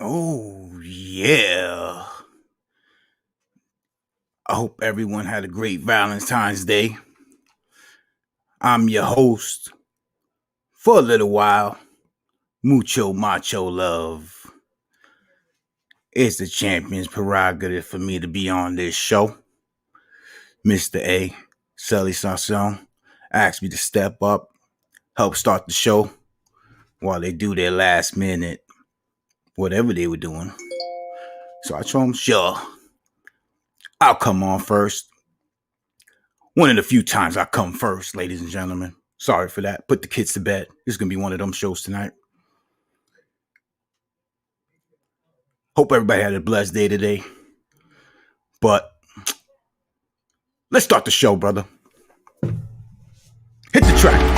Oh, yeah. I hope everyone had a great Valentine's Day. I'm your host for a little while, Mucho Macho Love. It's the champion's prerogative for me to be on this show. Mr. A, Sully Sanson, asked me to step up, help start the show while they do their last minute, whatever they were doing. So I told him, sure, I'll come on first. One of the few times I come first, ladies and gentlemen. Sorry for that. Put the kids to bed. This is going to be one of them shows tonight. Hope everybody had a blessed day today. But let's start the show, brother. Hit the track.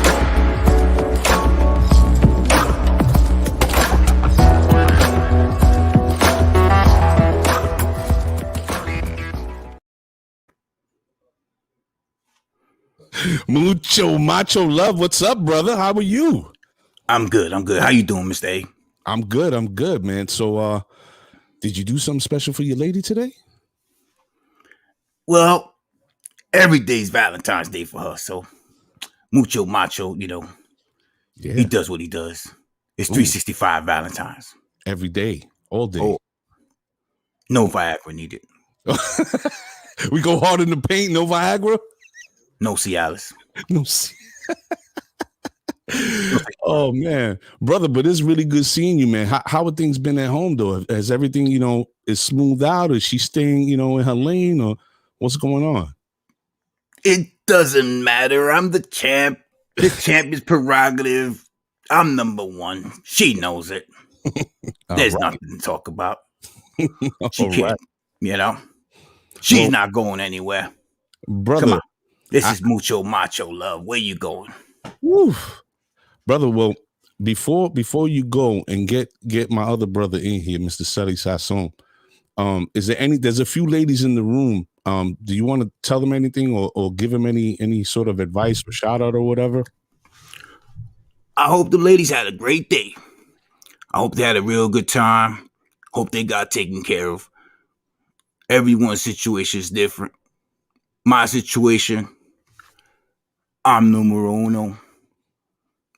Mucho Macho Love, what's up, brother? How are you? I'm good. How you doing, Mr. A? I'm good, man. So, did you do something special for your lady today? Well, every day's Valentine's Day for her, so Mucho Macho, he does what he does. It's 365 Valentines. Every day, all day. Oh, no Viagra needed. We go hard in the paint, no Viagra? No Cialis. No Oh, man. Brother, but it's really good seeing you, man. How have things been at home, though? Has everything, is smoothed out? Is she staying, in her lane? Or what's going on? It doesn't matter. I'm the champ. The champion's prerogative. I'm number one. She knows it. There's nothing to talk about. She can't, She's not going anywhere. Brother. Come on. This is Mucho Macho Love. Where you going? Woo. Brother, well, before you go and get my other brother in here, Mr. Sully Sasson, there's a few ladies in the room. Do you want to tell them anything or give them any sort of advice or shout out or whatever? I hope the ladies had a great day. I hope they had a real good time. Hope they got taken care of. Everyone's situation is different. My situation, I'm numero uno.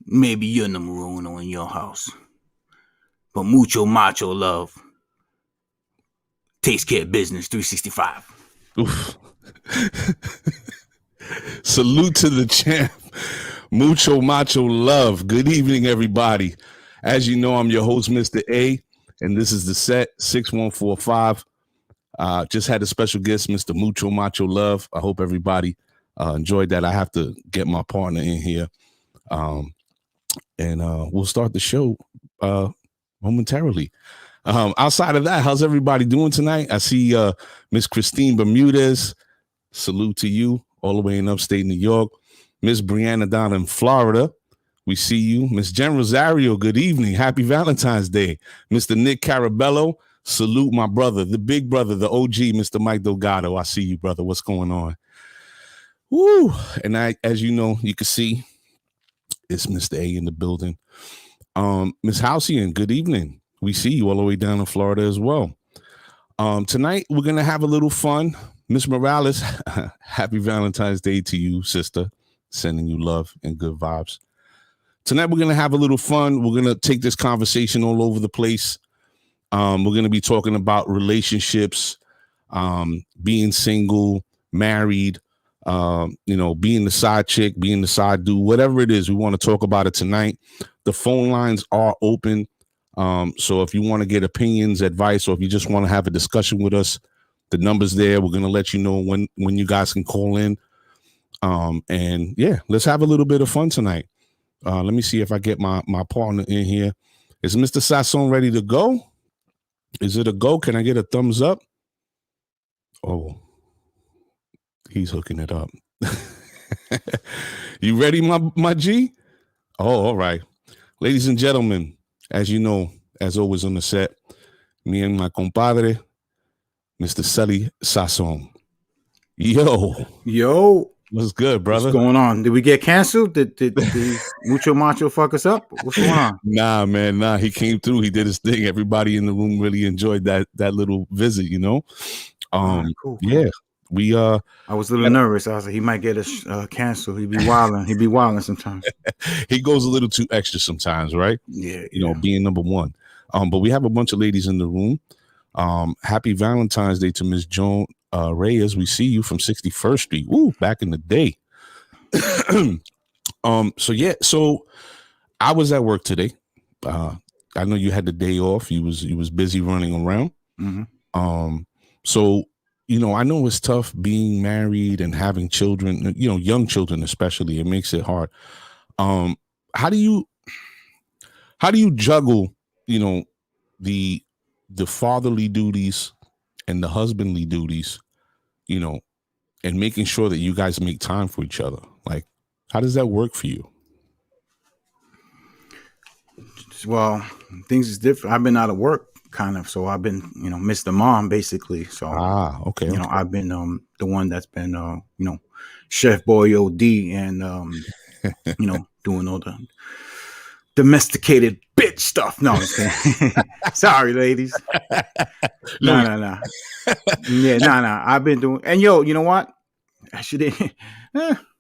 Maybe you're numero uno in your house. But Mucho Macho Love takes care of business 365. Oof. Salute to the champ. Mucho Macho Love. Good evening, everybody. As you know, I'm your host, Mr. A, and this is the set 6145. Just had a special guest, Mr. Mucho Macho Love. I hope everybody enjoyed that. I have to get my partner in here. And we'll start the show momentarily. Outside of that, how's everybody doing tonight? I see Miss Christine Bermudez. Salute to you all the way in upstate New York. Miss Brianna down in Florida. We see you. Miss Jen Rosario, good evening. Happy Valentine's Day. Mr. Nick Carabello, salute my brother, the big brother, the OG, Mr. Mike Delgado. I see you, brother. What's going on? Woo! And as you know, you can see it's Mr. A in the building. Miss Halcyon, good evening. We see you all the way down in Florida as well. Tonight, we're going to have a little fun. Miss Morales, happy Valentine's Day to you, sister. Sending you love and good vibes. Tonight, we're going to have a little fun. We're going to take this conversation all over the place. We're going to be talking about relationships, being single, married, being the side chick, being the side dude, whatever it is, we want to talk about it tonight. The phone lines are open. So if you want to get opinions, advice, or if you just want to have a discussion with us, the number's there. We're going to let you know when you guys can call in. And yeah, let's have a little bit of fun tonight. Let me see if I get my partner in here. Is Mr. Sasson ready to go? Is it a go? Can I get a thumbs up? Oh, he's hooking it up. You ready, my G? Oh, all right. Ladies and gentlemen, as you know, as always on the set, me and my compadre, Mr. Sully Sasson. Yo. What's good, What's brother? going on? Did we get canceled? Did Mucho Macho fuck us up? What's going on? Nah, man, nah. He came through. He did his thing. Everybody in the room really enjoyed that little visit. All right, cool. Yeah, we I was a little nervous. I was like, he might get us canceled. He'd be wilding. He'd be wilding sometimes. he goes a little too extra sometimes, right? Yeah, Being number one. But we have a bunch of ladies in the room. Happy Valentine's Day to Miss Joan Reyes. We see you from 61st Street. Woo, back in the day. So I was at work today. I know you had the day off. You was busy running around. Mm-hmm. So I know it's tough being married and having children. Young children especially. It makes it hard. How do you juggle? The fatherly duties and the husbandly duties. And making sure that you guys make time for each other. Like, how does that work for you? Well, things is different. I've been out of work kind of, so I've been, Mr. Mom basically. So Okay. I've been the one that's been Chef Boy OD and doing all the domesticated bitch stuff. No, I'm just kidding. Sorry, ladies. No. Yeah, no. I've been doing, and you know what? I should.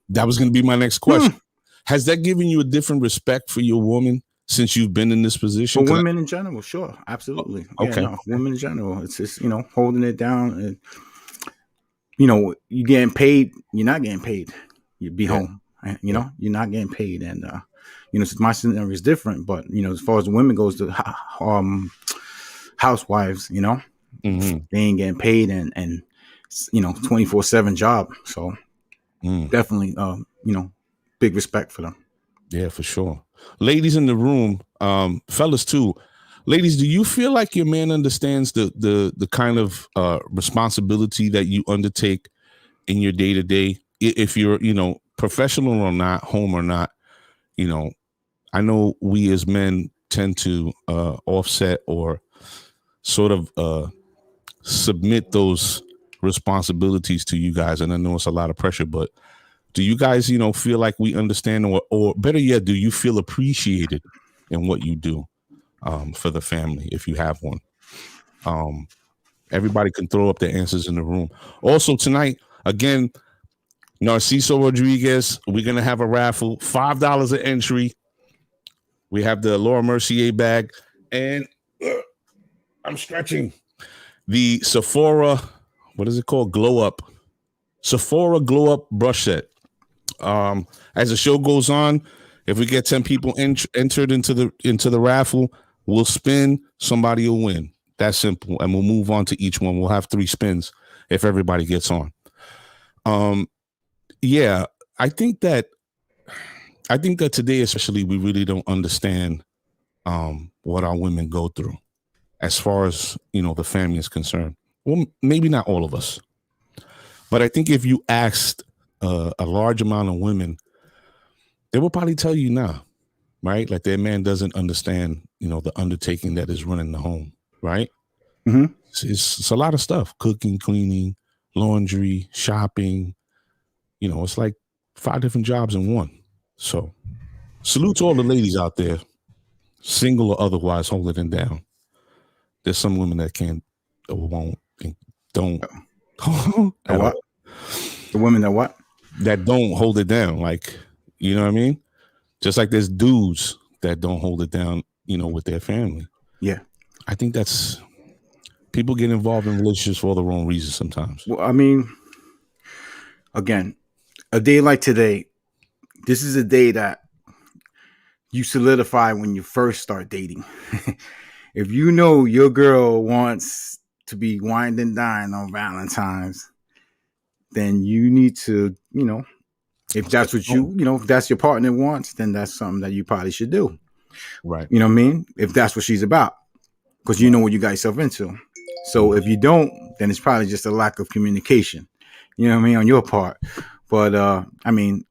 That was going to be my next question. Has that given you a different respect for your woman since you've been in this position? For women in general, sure, absolutely. Okay. Yeah, no, for women in general, it's just holding it down, and you getting paid. You're not getting paid. You be home. You're not getting paid, and since my scenario is different, but as far as the women goes, the housewives, Mm-hmm. they ain't getting paid, and 24/7 job. So definitely, big respect for them. Yeah, for sure. Ladies in the room, fellas too. Ladies, do you feel like your man understands the kind of responsibility that you undertake in your day to day? If you're, professional or not, home or not, I know we as men tend to offset or sort of submit those responsibilities to you guys. And I know it's a lot of pressure, but do you guys, feel like we understand, or better yet, do you feel appreciated in what you do for the family if you have one? Everybody can throw up their answers in the room. Also tonight, again, Narciso Rodriguez, we're going to have a raffle, $5 an entry. We have the Laura Mercier bag, and I'm stretching the Sephora, what is it called? Glow Up. Sephora Glow Up brush set. As the show goes on, if we get 10 people entered into the raffle, we'll spin, somebody will win. That's simple. And we'll move on to each one. We'll have 3 spins if everybody gets on. Yeah, I think that today, especially, we really don't understand what our women go through as far as, the family is concerned. Well, maybe not all of us, but I think if you asked a large amount of women, they will probably tell you now, right? Like their man doesn't understand, the undertaking that is running the home, right? Mm-hmm. It's a lot of stuff: cooking, cleaning, laundry, shopping. It's like 5 different jobs in one. So salute to all the ladies out there, single or otherwise, holding it down. There's some women that can't or won't and don't. What? The women that what? That don't hold it down. Like, you know what I mean? Just like there's dudes that don't hold it down, with their family. Yeah. I think that's, people get involved in relationships for all the wrong reasons sometimes. Well, I mean, again, a day like today, this is a day that you solidify when you first start dating. If you know your girl wants to be wined and dined on Valentine's, then you need to, if that's what if that's your partner wants, then that's something that you probably should do. Right. You know what I mean? If that's what she's about, because you know what you got yourself into. So if you don't, then it's probably just a lack of communication, on your part. But I mean,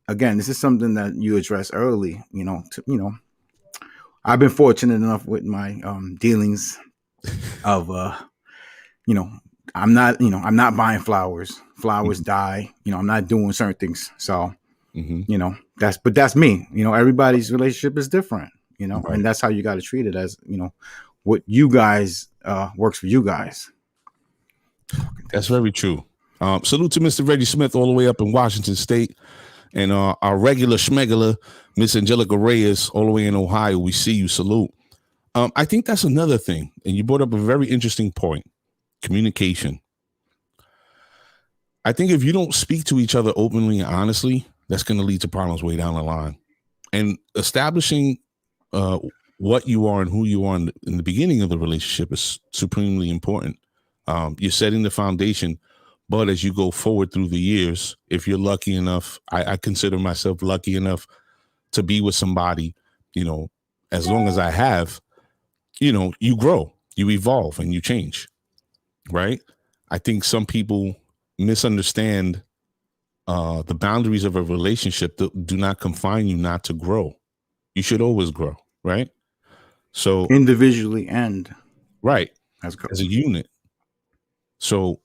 again, this is something that you address early, I've been fortunate enough with my dealings of, I'm not buying flowers. Flowers die. I'm not doing certain things. So, that's me. Everybody's relationship is different, Right. and that's how you got to treat it as, what you guys works for you guys. That's very true. Salute to Mr. Reggie Smith all the way up in Washington State. And our regular schmegular, Miss Angelica Reyes, all the way in Ohio. We see you. Salute. I think that's another thing. And you brought up a very interesting point. Communication. I think if you don't speak to each other openly and honestly, that's going to lead to problems way down the line. And establishing what you are and who you are in the beginning of the relationship is supremely important. You're setting the foundation, but as you go forward through the years, if you're lucky enough, I consider myself lucky enough to be with somebody, as long as I have, you grow, you evolve, and you change, right? I think some people misunderstand the boundaries of a relationship that do not confine you not to grow. You should always grow, right? So individually and right as a unit. So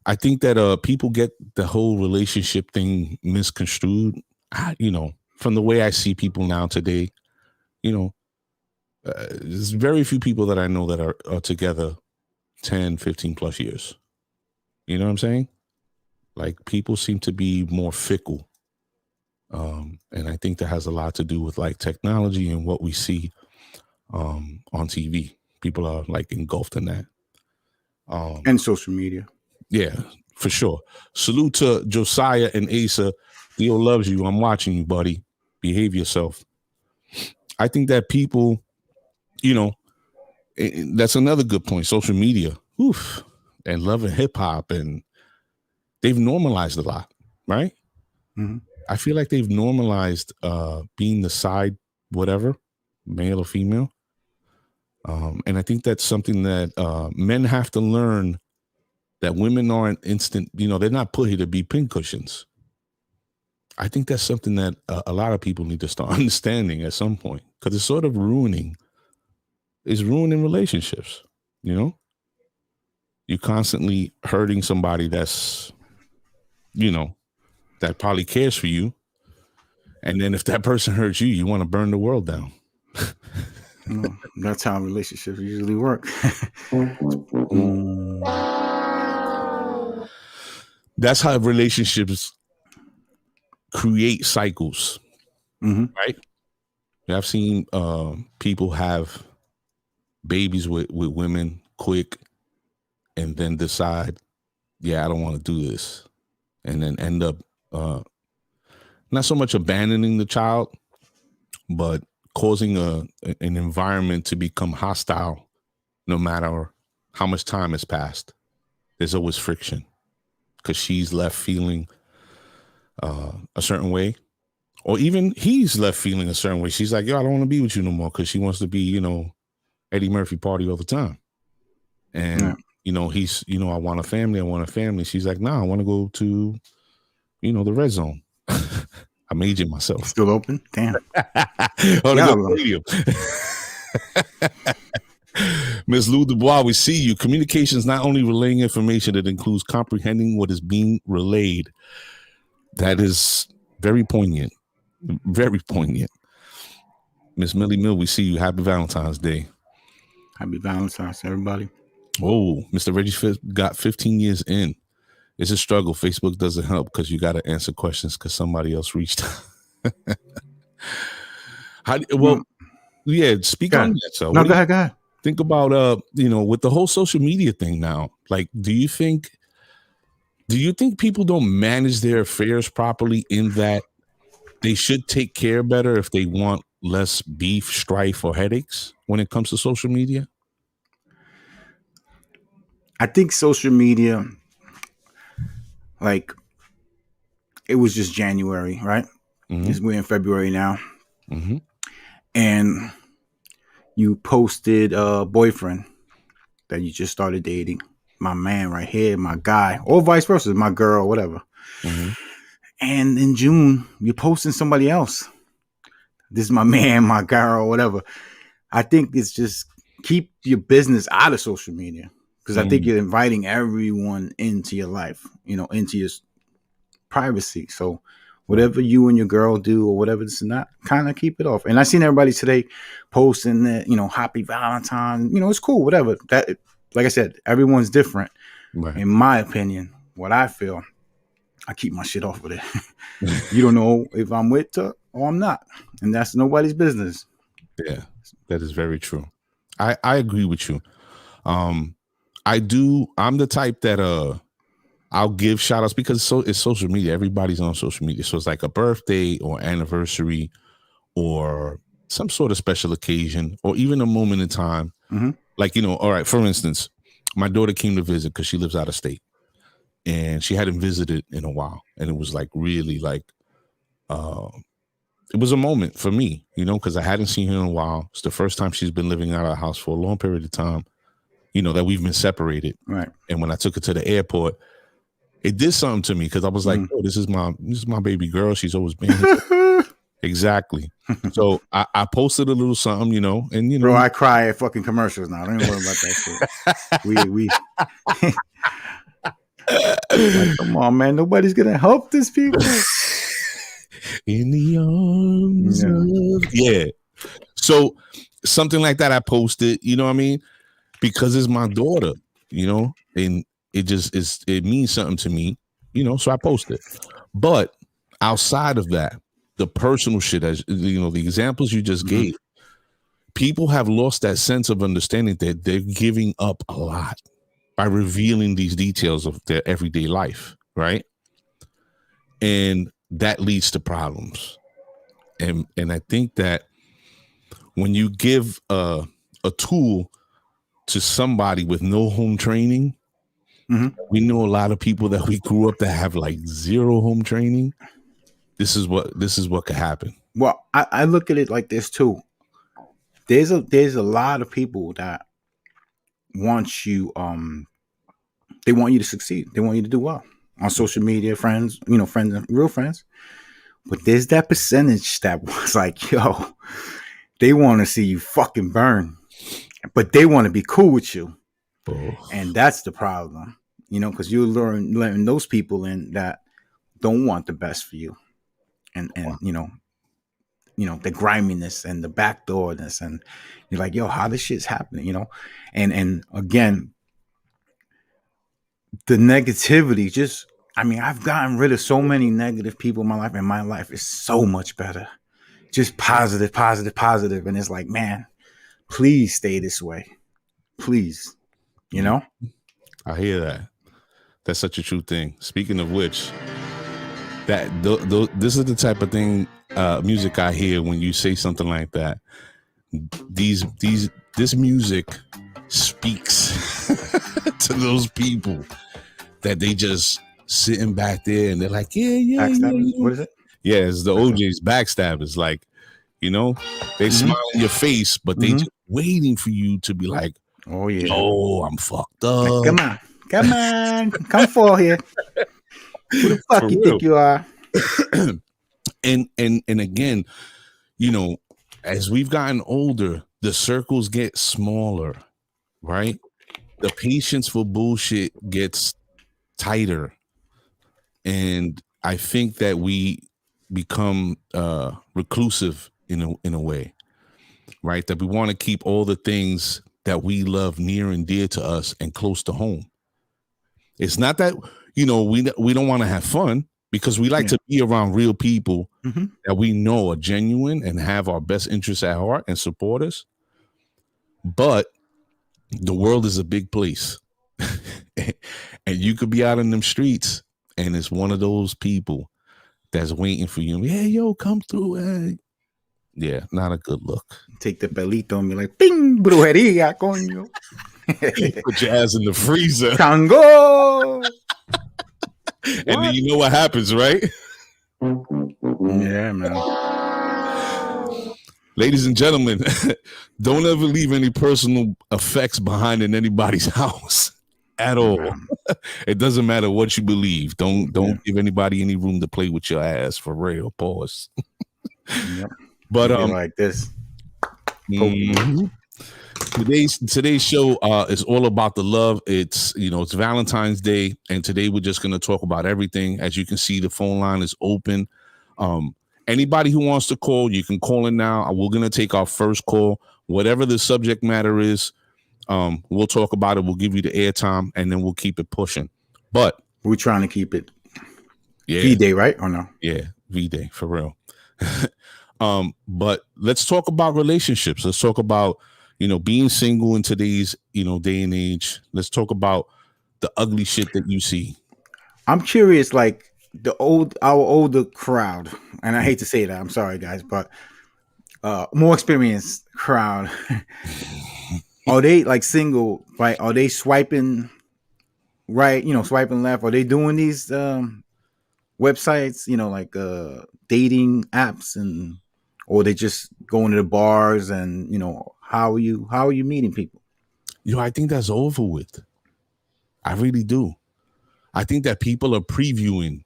I think that people get the whole relationship thing misconstrued. From the way I see people now today, there's very few people that I know that are together 10, 15 plus years. You know what I'm saying? Like, people seem to be more fickle. And I think that has a lot to do with like technology and what we see on TV. People are like engulfed in that. And social media. Yeah, for sure. Salute to Josiah and Asa. Leo loves you. I'm watching you, buddy. Behave yourself. I think that people, that's another good point. Social media, and love and hip hop, and they've normalized a lot, right? Mm-hmm. I feel like they've normalized being the side, whatever, male or female. And I think that's something that men have to learn, that women aren't instant, they're not put here to be pincushions. I think that's something that a lot of people need to start understanding at some point, because it's sort of ruining relationships. You're constantly hurting somebody that's, that probably cares for you. And then if that person hurts you, you want to burn the world down. That's how relationships usually work. That's how relationships create cycles, right? I've seen people have babies with women quick and then decide, I don't want to do this. And then end up not so much abandoning the child, but causing an environment to become hostile no matter how much time has passed. There's always friction because she's left feeling a certain way, or even he's left feeling a certain way. She's like, I don't want to be with you no more, because she wants to be, Eddie Murphy party all the time. And, he's, I want a family. She's like, I want to go to, the red zone. I'm aging myself. Still open? Damn. Ms. Lou Dubois, we see you. Communication is not only relaying information, it includes comprehending what is being relayed. That is very poignant. Very poignant. Miss Millie Mill, we see you. Happy Valentine's Day. Happy Valentine's, everybody. Oh, Mr. Reggie Fitz got 15 years in. It's a struggle. Facebook doesn't help because you got to answer questions because somebody else reached out. Speak on that. So, no, go ahead. Think about, with the whole social media thing now, like, do you think people don't manage their affairs properly, in that they should take care better if they want less beef, strife, or headaches when it comes to social media? I think social media, like, it was just January, right? We're in February now. And you posted a boyfriend that you just started dating, my man right here, my guy, or vice versa, my girl, whatever. And in June, you're posting somebody else. This is my man, my girl, whatever. I think it's just keep your business out of social media. because I think you're inviting everyone into your life, into your privacy. So whatever you and your girl do or whatever this and that, kind of keep it off. And I seen everybody today posting that, happy Valentine, it's cool, whatever. That, like I said, everyone's different. Right. In my opinion, what I feel, I keep my shit off of it. You don't know if I'm with her or I'm not. And that's nobody's business. Yeah, that is very true. I agree with you. I'm the type that I'll give shout outs because it's social media. Everybody's on social media. So it's like a birthday or anniversary or some sort of special occasion or even a moment in time. Mm-hmm. Like, all right, for instance, my daughter came to visit because she lives out of state and she hadn't visited in a while. And it was like really like, it was a moment for me, because I hadn't seen her in a while. It's the first time she's been living out of the house for a long period of time, that we've been separated. Right. And when I took her to the airport, it did something to me because I was like, oh, this is my baby girl. She's always been here. Exactly. So I posted a little something, and Bro, I cry at fucking commercials now. I don't even worry about that shit. We like, come on, man. Nobody's gonna help these people. In the arms of So something like that I posted, you know what I mean? Because it's my daughter, and it means something to me, so I posted. But outside of that, the personal shit, as the examples you just gave, people have lost that sense of understanding that they're giving up a lot by revealing these details of their everyday life, right? And that leads to problems. And I think that when you give a tool to somebody with no home training, we know a lot of people that we grew up that have like zero home training. This is what could happen. Well, I look at it like this too. There's a lot of people that want you they want you to succeed. They want you to do well on social media, friends, friends and real friends. But there's that percentage that was like, yo, they want to see you fucking burn, but they want to be cool with you. Oh. And that's the problem, because you learn those people in that don't want the best for you. And the griminess and the backdoorness, and you're like, yo, how this shit's happening, and again, the negativity just, I've gotten rid of so many negative people in my life, and my life is so much better. Just positive. And it's like, man, please stay this way. Please. I hear that. That's such a true thing. Speaking of which, that this is the type of thing, music I hear when you say something like that. This music speaks to those people that they just sitting back there and they're like, yeah. What is it? Yeah, it's the OJ's backstabbers. Like, they smile in your face, but they just waiting for you to be like, oh yeah, oh, I'm fucked up. Like, come on, come for here. Who the fuck you think you are? and again, as we've gotten older, the circles get smaller, right? The patience for bullshit gets tighter. And I think that we become reclusive in a way, right? That we want to keep all the things that we love near and dear to us and close to home. It's not that, we don't want to have fun, because we like to be around real people that we know are genuine and have our best interests at heart and support us. But the world is a big place. And you could be out in them streets and it's one of those people that's waiting for you. Hey, yo, come through. Hey. Yeah, not a good look. Take the pelito and be like, ping, brujeria, coño. Put your ass in the freezer. Tango! And then you know what happens, right? Yeah, man. Ladies and gentlemen, don't ever leave any personal effects behind in anybody's house at all. It doesn't matter what you believe. Don't give anybody any room to play with your ass, for real. Pause. Yep. But like this. Today's show is all about the love. It's it's Valentine's Day, and today we're just going to talk about everything. As you can see, the phone line is open. Anybody who wants to call, you can call in now. We're going to take our first call. Whatever the subject matter is, we'll talk about it. We'll give you the airtime, and then we'll keep it pushing. But we're trying to keep it V-Day, right? Or no? Yeah, V-Day, for real. But let's talk about relationships. Let's talk about being single in today's day and age. Let's talk about the ugly shit that you see. I'm curious, like our older crowd, and I hate to say that, I'm sorry guys, but more experienced crowd, are they like single, right? Are they swiping right, swiping left? Are they doing these websites, like dating apps, or they just going to the bars and how are you meeting people? I think that's over with. I really do. I think that people are previewing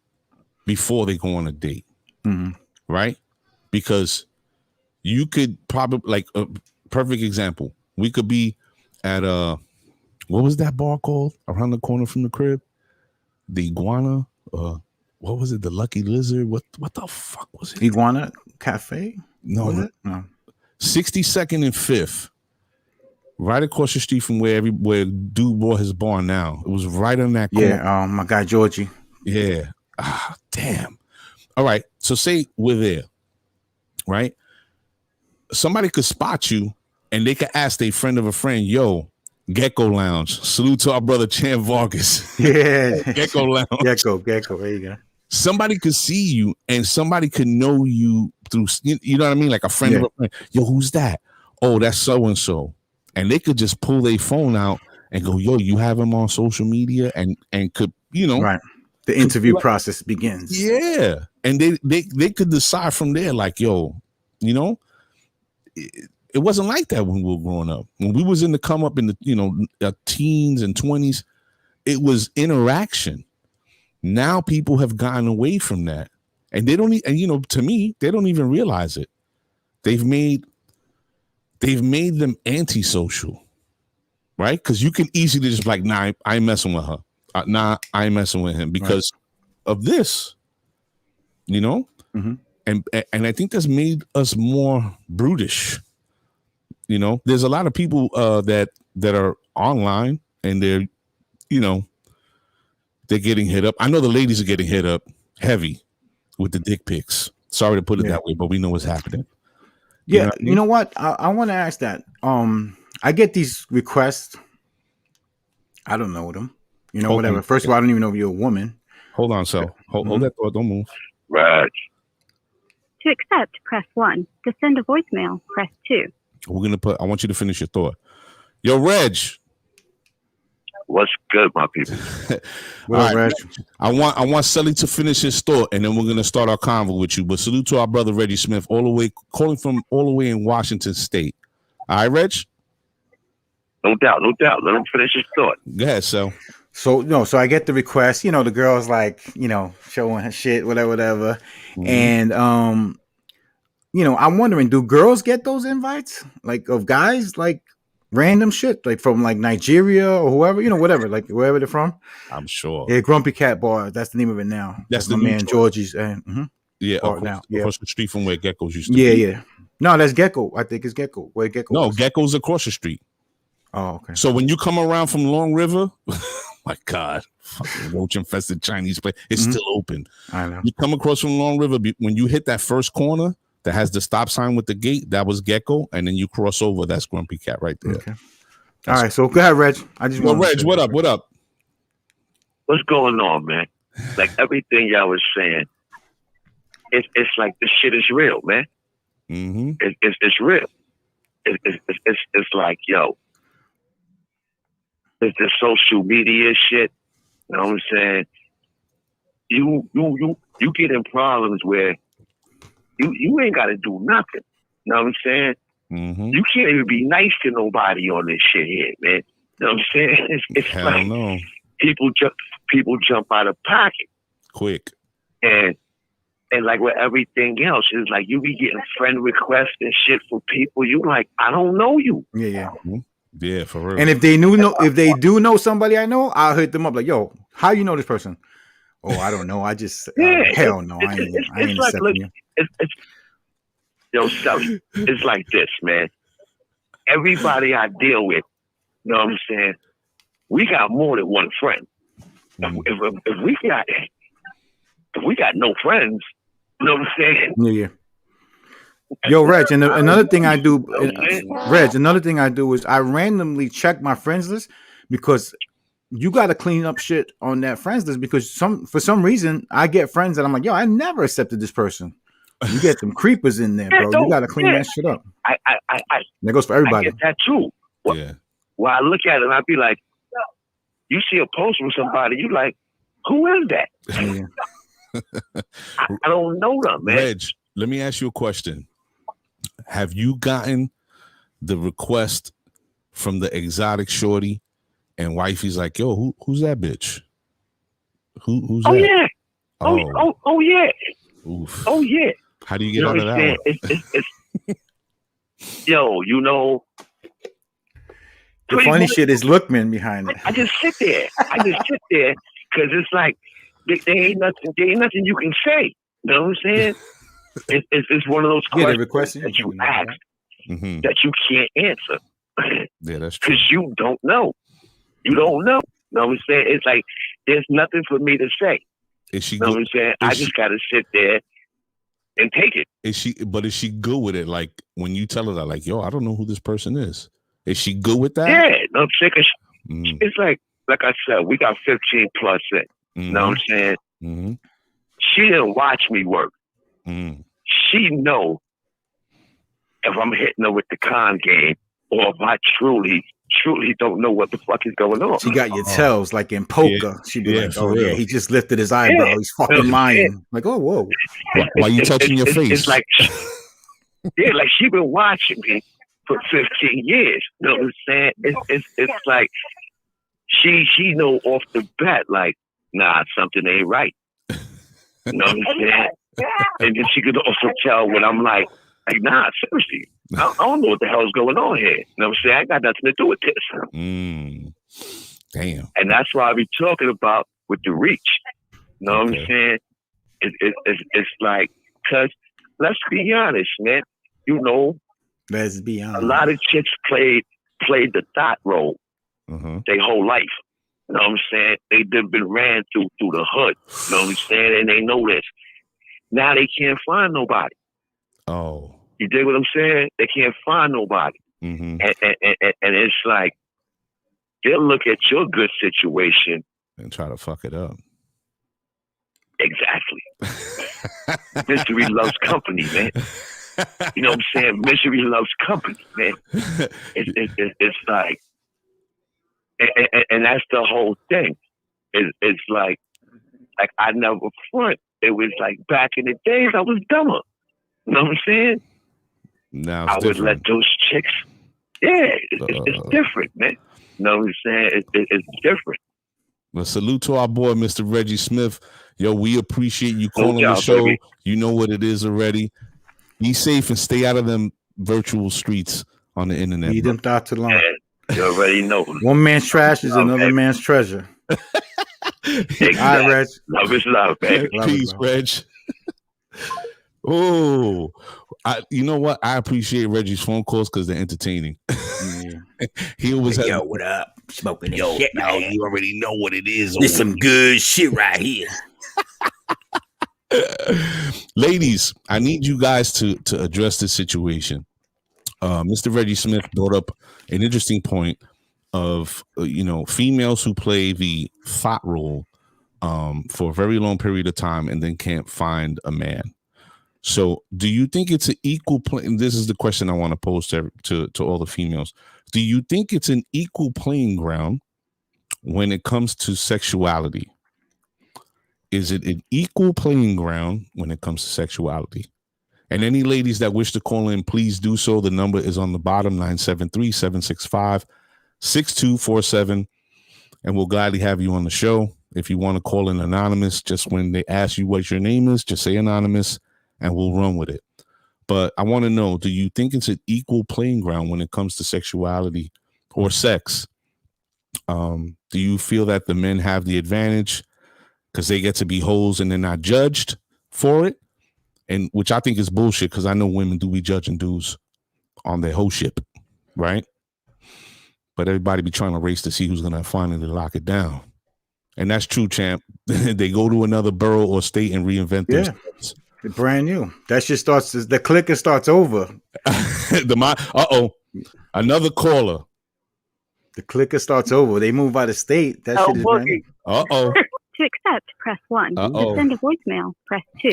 before they go on a date, right? Because you could probably, like a perfect example, we could be at what was that bar called around the corner from the crib? The Iguana, what was it? The Lucky Lizard? What the fuck was it? Iguana Cafe? No. 62nd and 5th. Right across the street from where Dude bought his bar now. It was right on that corner. Yeah, my guy Georgie. Yeah. Damn. All right. So say we're there, right? Somebody could spot you and they could ask their friend of a friend, yo, Gecko Lounge. Salute to our brother Chan Vargas. Yeah. Gecko Lounge. Gecko. There you go. Somebody could see you and somebody could know you through, you know what I mean? Like a friend of a friend. Yo, who's that? Oh, that's so-and-so. And they could just pull their phone out and go, yo, you have him on social media and could, right. The interview process begins. Yeah. And they could decide from there, like, yo, it wasn't like that when we were growing up. When we was in the come up in the teens and 20s, it was interaction. Now people have gotten away from that. And they don't, to me, they don't even realize it. They've made them antisocial, right? Because you can easily just like, nah, I ain't messing with her. Nah, I ain't messing with him because of this, And I think that's made us more brutish. There's a lot of people that are online and they're, they're getting hit up. I know the ladies are getting hit up heavy with the dick pics. Sorry to put it that way, but we know what's happening. Yeah, you know what? I want to ask that. I get these requests. I don't know them. Whatever. First of all, I don't even know if you're a woman. Hold on, so hold that thought. Don't move. Right. To accept, press 1. To send a voicemail, press 2. We're gonna I want you to finish your thought. Yo, Reg. What's good, my people? What up, Reg? I want Sully to finish his thought, and then we're gonna start our convo with you. But salute to our brother Reggie Smith, calling from all the way in Washington State. All right, Reg. No doubt. Let him finish his thought. Go ahead, so I get the request. The girl's like, showing her shit, whatever. And I'm wondering, do girls get those invites, like of guys, like random shit, like from like Nigeria or whoever, whatever, like wherever they're from? I'm sure. Yeah, Grumpy Cat Bar. That's the name of it now. That's my man Georgie's. Yeah, across the street from where Geckos used to be. Yeah. No, that's Gecko. I think it's Gecko. Where Gecko? No, Gecko's across the street. Oh, okay. So when you come around from Long River, my God, fucking roach infested Chinese place, it's still open. I know. You come across from Long River, when you hit that first corner that has the stop sign with the gate, that was Gecko, and then you cross over, that's Grumpy Cat right there. Okay. All right, so go ahead, Reg. Reg, what up? What's going on, man? Like everything y'all was saying, it's like this shit is real, man. Mm-hmm. It's real. It's like, yo, it's the social media shit. You know what I'm saying? You get in problems where you ain't got to do nothing. You know what I'm saying? Mm-hmm. You can't even be nice to nobody on this shit here, man. You know what I'm saying? It's like no. people jump out of pocket quick, and And like with everything else, it's like you be getting friend requests and shit for people. You like, I don't know you. Yeah. Yeah, for real. And if they do know somebody I know, I'll hit them up like, yo, how you know this person? Oh, I don't know. I just hell no, I ain't like, accepting look, you. Yo, Sally, it's like this, man. Everybody I deal with, you know what I'm saying? We got more than one friend. If we got no friends, you know what I'm saying? Yeah. Yo, Reg, and another thing I do, another thing I do is I randomly check my friends list because you got to clean up shit on that friends list because for some reason I get friends that I'm like, yo, I never accepted this person. You get them creepers in there, bro. You got to clean that shit up. That goes for everybody. I get that too. Yeah. Well, I look at it and I be like, you see a post with somebody, you like, who is that? Yeah. I don't know them, man. Reg, let me ask you a question. Have you gotten the request from the exotic shorty and wifey's like, yo, who's that bitch? Who's that? Yeah. Oh. Oh yeah. Oof. Oh yeah. How do you get out of that one? It's yo, you know. The funny shit is Lookman behind it. I just sit there. Because it's like there ain't nothing you can say. You know what I'm saying? It's one of those questions that you ask that you can't answer. Yeah, that's true. Because you don't know. You don't know. You know what I'm saying? It's like there's nothing for me to say. Is she? You know what I'm saying? I just gotta sit there and take it. Is she good with it? Like when you tell her that, like, yo, I don't know who this person is. Is she good with that? Yeah, no, I'm saying, it's like I said, we got 15 plus in. You know what I'm saying? Mm-hmm. She didn't watch me work. She know if I'm hitting her with the con game or if I truly don't know what the fuck is going on. She got your tells like in poker. Yeah. She'd be like, oh yeah, he just lifted his eyebrow. He's fucking lying. Like, oh, whoa. Why you touching your face? It's like, yeah, like she been watching me for 15 years. You know what I'm saying? It's like she know off the bat, like, nah, something ain't right. You know what I'm saying? And then she could also tell when I'm like, nah, seriously, I don't know what the hell is going on here. You know what I'm saying? I got nothing to do with this. Damn. And that's why I be talking about with the reach. You know what I'm saying? It's like, because let's be honest, man. You know, let's be honest. A lot of chicks played the thought role their whole life. You know what I'm saying? They've been ran through the hood. You know what I'm saying? And they know this. Now they can't find nobody. Oh. You dig what I'm saying? They can't find nobody. And it's like, they'll look at your good situation and try to fuck it up. Exactly. Misery loves company, man. You know what I'm saying? Misery loves company, man. It's like, and that's the whole thing. It's like I never front. It was like back in the days I was dumber. You know what I'm saying? Now I would let those chicks. Yeah, it's different, man. You know what I'm saying? It's different. Well, salute to our boy, Mr. Reggie Smith. Yo, we appreciate you calling the show. Baby. You know what it is already. Be safe and stay out of them virtual streets on the internet. Leave them thoughts alone. You already know. One man's trash is another man's treasure. Exactly. All right, Reg. Love is love, baby. Peace, Reg. Oh, you know what? I appreciate Reggie's phone calls because they're entertaining. He always has, yo, what up? Smoking this shit, now you already know what it is. This some good shit right here. Ladies, I need you guys to address this situation. Mr. Reggie Smith brought up an interesting point of females who play the thought role for a very long period of time and then can't find a man. So do you think it's an equal play? And this is the question I want to pose to all the females. Do you think it's an equal playing ground when it comes to sexuality? Is it an equal playing ground when it comes to sexuality? And any ladies that wish to call in, please do so. The number is on the bottom, 973-765-6247. And we'll gladly have you on the show. If you want to call in anonymous, just when they ask you what your name is, just say anonymous and we'll run with it. But I want to know, do you think it's an equal playing ground when it comes to sexuality or sex? Do you feel that the men have the advantage because they get to be hoes and they're not judged for it? And which I think is bullshit, because I know women do be judging dudes on their hoe ship, right? But everybody be trying to race to see who's going to finally lock it down. And that's true, champ. They go to another borough or state and reinvent themselves. Brand new. That shit starts, the clicker starts over. Another caller. The clicker starts over. They move out of state. That shit is brand new. To accept, press 1. To send a voicemail, press 2.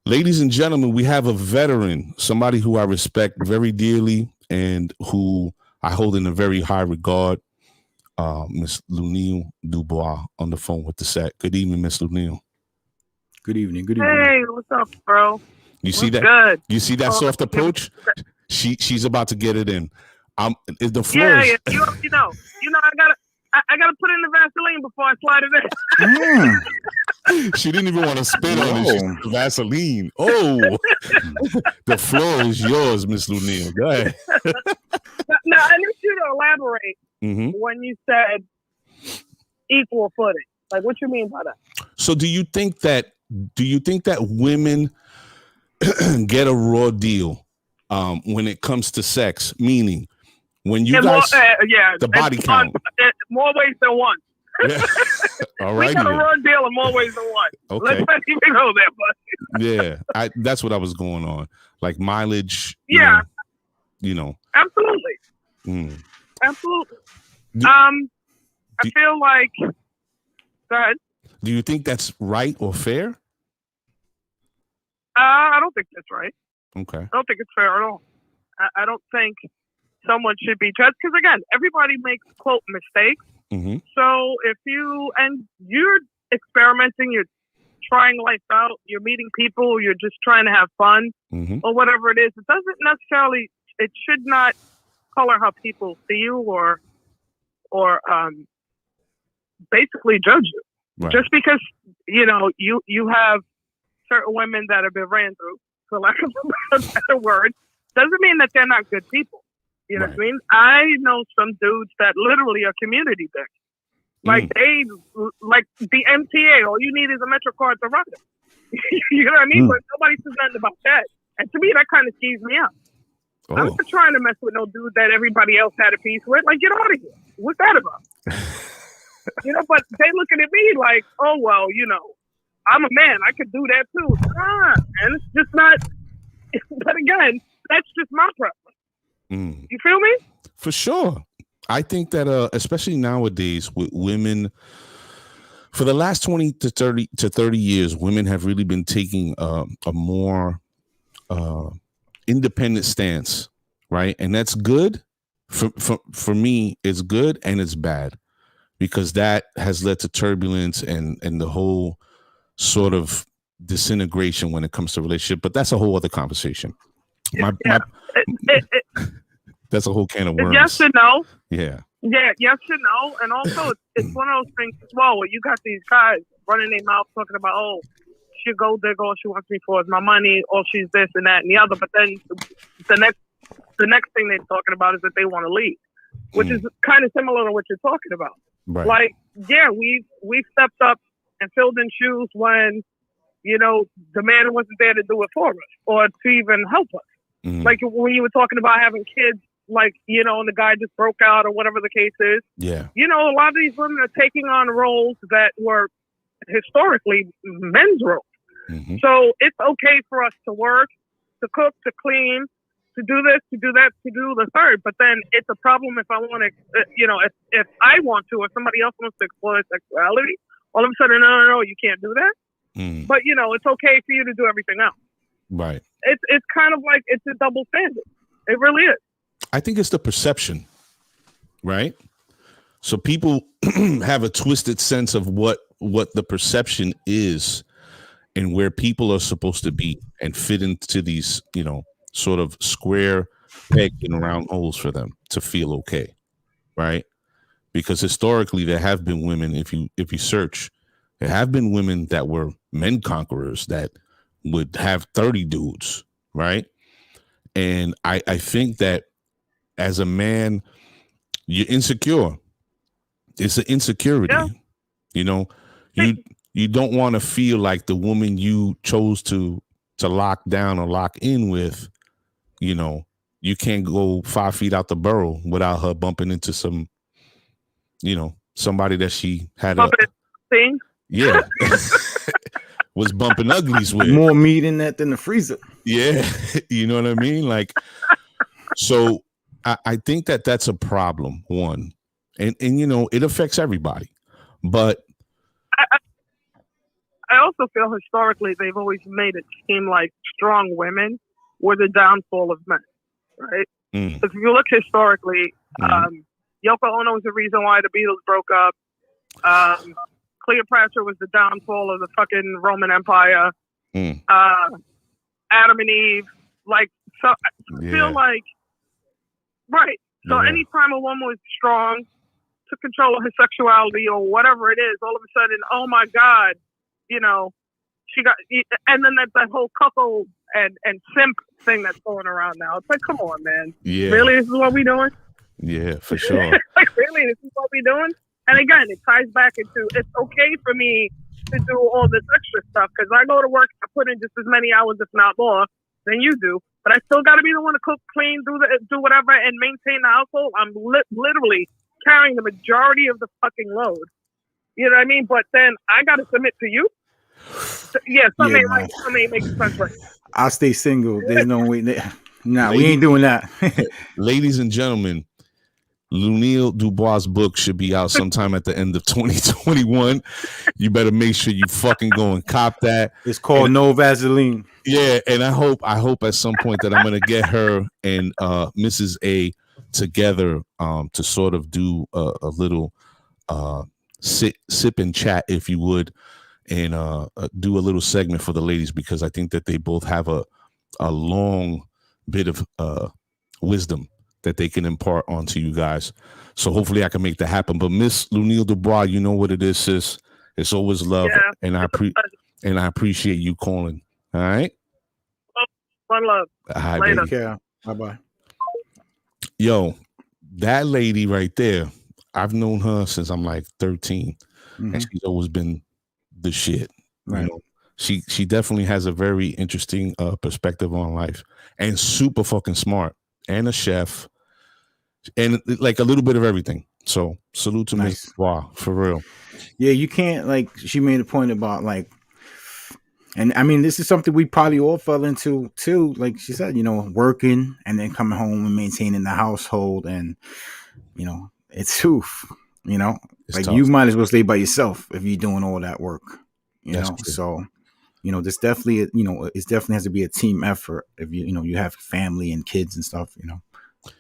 Ladies and gentlemen, we have a veteran, somebody who I respect very dearly and who I hold in a very high regard, Miss Lunille Dubois on the phone with the set. Good evening, Miss Lunille. Good evening. Good evening. Hey, what's up, bro? You see that? Good. You see that soft approach? She's about to get it in. The floor. Yeah. You know, I gotta put in the Vaseline before I slide it in. She didn't even want to spit on it. She said Vaseline. Oh, the floor is yours, Miss Lunille. Go ahead. Now, I need you to elaborate when you said equal footing. Like, what you mean by that? So, do you think that women get a raw deal when it comes to sex? Meaning, when you guys, the body count, more ways than one. Yeah. All right. We got a raw deal in more ways than one. Okay. Let's not even go there, but yeah, that's what I was going on. Like mileage. Yeah. You know. Absolutely. Absolutely. I feel like. Go ahead. Do you think that's right or fair? I don't think that's right. Okay. I don't think it's fair at all. I don't think someone should be judged because, again, everybody makes, quote, mistakes. So if you're experimenting, you're trying life out, you're meeting people, you're just trying to have fun or whatever it is, it doesn't necessarily, it should not color how people see you or basically judge you. Right. Just because, you have certain women that have been ran through, for lack of a better word, doesn't mean that they're not good people. You know what I mean? I know some dudes that literally are community dicks. Like they, like the MTA, all you need is a Metro card to run it. You know what I mean? But nobody says nothing about that. And to me, that kind of skews me out. I'm not trying to mess with no dude that everybody else had a piece with. Like, get out of here. What's that about? But they looking at me like, oh, well, I'm a man. I could do that too. And it's just not. But again, that's just my preference. You feel me? For sure. I think that especially nowadays with women, for the last 20 to 30 years, women have really been taking a more independent stance, right? And that's good. For me, it's good and it's bad because that has led to turbulence and the whole sort of disintegration when it comes to relationship. But that's a whole other conversation. That's a whole can of worms. Yes and no. Yeah. Yeah, yes and no. And also, it's one of those things as well where you got these guys running their mouth talking about, oh, she gold digger, all she wants me for is my money, or she's this and that and the other. But then the next thing they're talking about is that they want to leave, which is kind of similar to what you're talking about. Right. Like, yeah, we've stepped up and filled in shoes when, the man wasn't there to do it for us or to even help us. Like when you were talking about having kids, like, and the guy just broke out or whatever the case is. Yeah. A lot of these women are taking on roles that were historically men's roles. So it's okay for us to work, to cook, to clean, to do this, to do that, to do the third. But then it's a problem if I want to, if I want to, or somebody else wants to explore sexuality, all of a sudden, no, you can't do that. But, it's okay for you to do everything else. Right. It's kind of like it's a double standard. It really is. I think it's the perception, right? So people have a twisted sense of what the perception is and where people are supposed to be and fit into these, sort of square peg and round holes for them to feel okay, right? because historically there have been women, if you search, there have been women that were men conquerors that would have 30 dudes, right? And I think that as a man, you're insecure. It's an insecurity. Yeah. You know, you don't want to feel like the woman you chose to lock down or lock in with, you know, you can't go 5 feet out the burrow without her bumping into some, you know, somebody that she had thing. Yeah. Was bumping uglies with. More meat in that than the freezer. Yeah. You know what I mean? Like, so I think that that's a problem, one. And you know, it affects everybody. But I also feel historically they've always made it seem like strong women were the downfall of men, right? If you look historically, Yoko Ono was the reason why the Beatles broke up. Cleopatra was the downfall of the fucking Roman Empire. Adam and Eve, like, so I feel like, right. So anytime a woman was strong, took control of her sexuality or whatever it is, all of a sudden, oh my God, you know, she got, and then that whole couple and simp thing that's going around now. It's like, come on, man. Yeah. Really, this is what we doing? Yeah, for sure. Like, really, this is what we doing? And again, it ties back into, it's okay for me to do all this extra stuff because I go to work, I put in just as many hours, if not more, than you do. But I still got to be the one to cook, clean, do whatever, and maintain the household. I'm literally carrying the majority of the fucking load. You know what I mean? But then I got to submit to you. Yeah, something ain't right. Something ain't making sense right. I'll stay single. There's no way. Nah, we ain't doing that. Ladies and gentlemen, Lunille Dubois' book should be out sometime at the end of 2021. You better make sure you fucking go and cop that. It's called No Vaseline. Yeah, and I hope at some point that I'm gonna get her and Mrs. A together to sort of do a little sip and chat, if you would, and do a little segment for the ladies, because I think that they both have a long bit of wisdom that they can impart onto you guys. So hopefully I can make that happen. But Miss Lunille Dubois, you know what it is, sis. It's always love, and I appreciate you calling. All right. One love. Hi, Later. baby. Yeah. Bye-bye. Yo, that lady right there, I've known her since I'm like 13, and she's always been the shit. Right. You know? She definitely has a very interesting perspective on life, and super fucking smart, and a chef, and like a little bit of everything. So salute to Miss Wow, for real. Yeah, you can't, like, she made a point about, like, and I mean, this is something we probably all fell into too. Like she said, you know, working and then coming home and maintaining the household, and you know, it's oof. You know, it's like tough. You might as well stay by yourself if you're doing all that work. You know, so you know, this definitely, you know, it definitely has to be a team effort if you know you have family and kids and stuff. You know,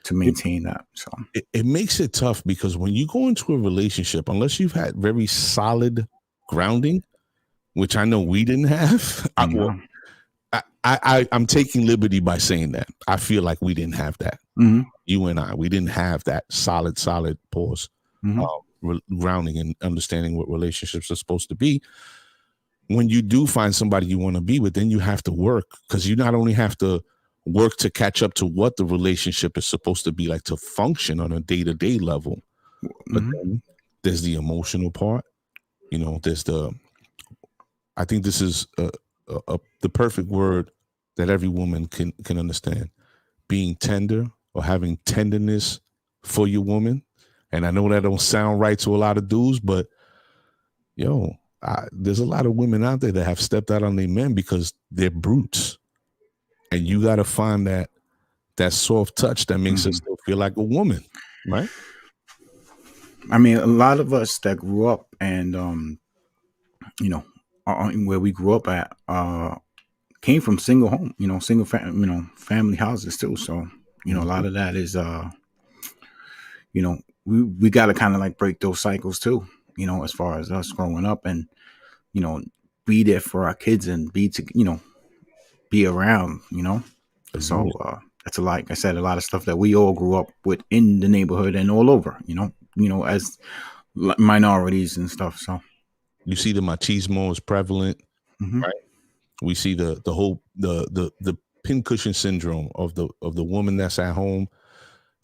to maintain that. So it makes it tough because when you go into a relationship, unless you've had very solid grounding, which I know we didn't have. I'm taking liberty by saying that. I feel like we didn't have that. You and we didn't have that solid pause, grounding and understanding what relationships are supposed to be. When you do find somebody you want to be with, then you have to work, because you not only have to work to catch up to what the relationship is supposed to be like to function on a day-to-day level, but then there's the emotional part. You know, there's I think this is the perfect word that every woman can understand. Being tender, or having tenderness for your woman. And I know that don't sound right to a lot of dudes, but yo, there's a lot of women out there that have stepped out on their men because they're brutes. And you got to find that soft touch that makes us still feel like a woman, right? I mean, a lot of us that grew up and, you know, where we grew up at came from single home, you know, family houses too. So, you know, a lot of that is, you know, we got to kind of like break those cycles too, you know, as far as us growing up and, you know, be there for our kids and be around, you know. So that's like I said, a lot of stuff that we all grew up with in the neighborhood and all over, you know, as minorities and stuff. So you see the machismo is prevalent, right? We see the whole the pincushion syndrome of the woman that's at home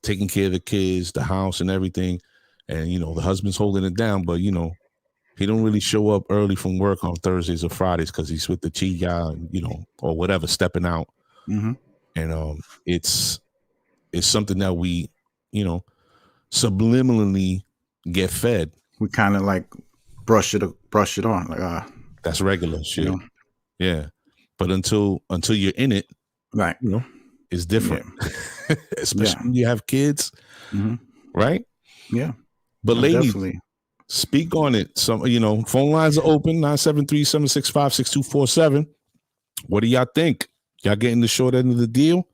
taking care of the kids, the house, and everything, and the husband's holding it down, but he don't really show up early from work on Thursdays or Fridays because he's with the chiya, or whatever, stepping out. And it's something that we, subliminally get fed. We kind of like brush it on, like that's regular shit. Yeah, but until you're in it, right? It's different, especially when you have kids, right? Yeah, but ladies, definitely. Speak on it. Some, phone lines are open, 973-765-6247. What do y'all think? Y'all getting the short end of the deal?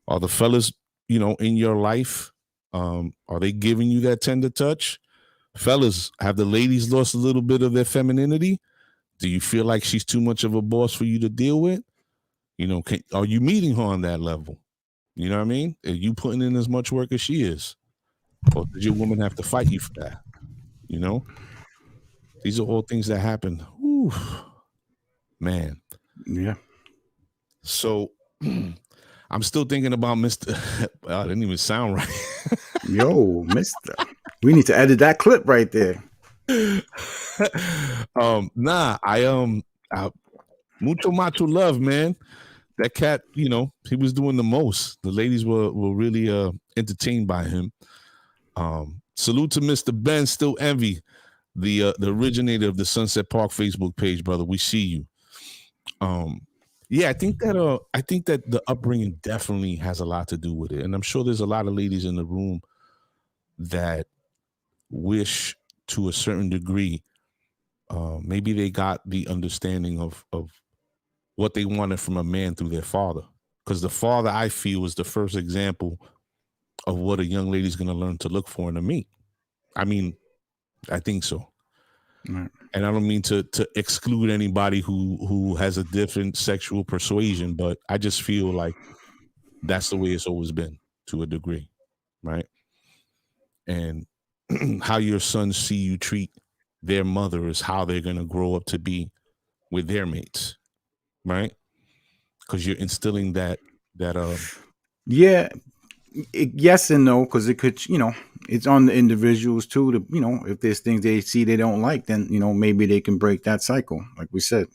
Are the fellas, in your life, are they giving you that tender touch? Fellas, have the ladies lost a little bit of their femininity? Do you feel like she's too much of a boss for you to deal with? Are you meeting her on that level? You know what I mean? Are you putting in as much work as she is? Or does your woman have to fight you for that? These are all things that happen. Whew. Man. Yeah. So I'm still thinking about Mr. I didn't even sound right. Yo, Mr. We need to edit that clip right there. Mucho macho love, man. That cat, he was doing the most. The ladies were really entertained by him. Salute to Mr. Ben, still envy. The originator of the Sunset Park Facebook page, brother. We see you. I think that the upbringing definitely has a lot to do with it, and I'm sure there's a lot of ladies in the room that wish, to a certain degree, maybe they got the understanding of what they wanted from a man through their father, because the father, I feel, is the first example of what a young lady's going to learn to look for in a mate. I mean, I think so. Right. And I don't mean to exclude anybody who has a different sexual persuasion, but I just feel like that's the way it's always been, to a degree, right? And how your sons see you treat their mother is how they're going to grow up to be with their mates, right? Because you're instilling that yes and no, because it could, it's on the individuals too to, if there's things they see they don't like, then, maybe they can break that cycle. Like we said,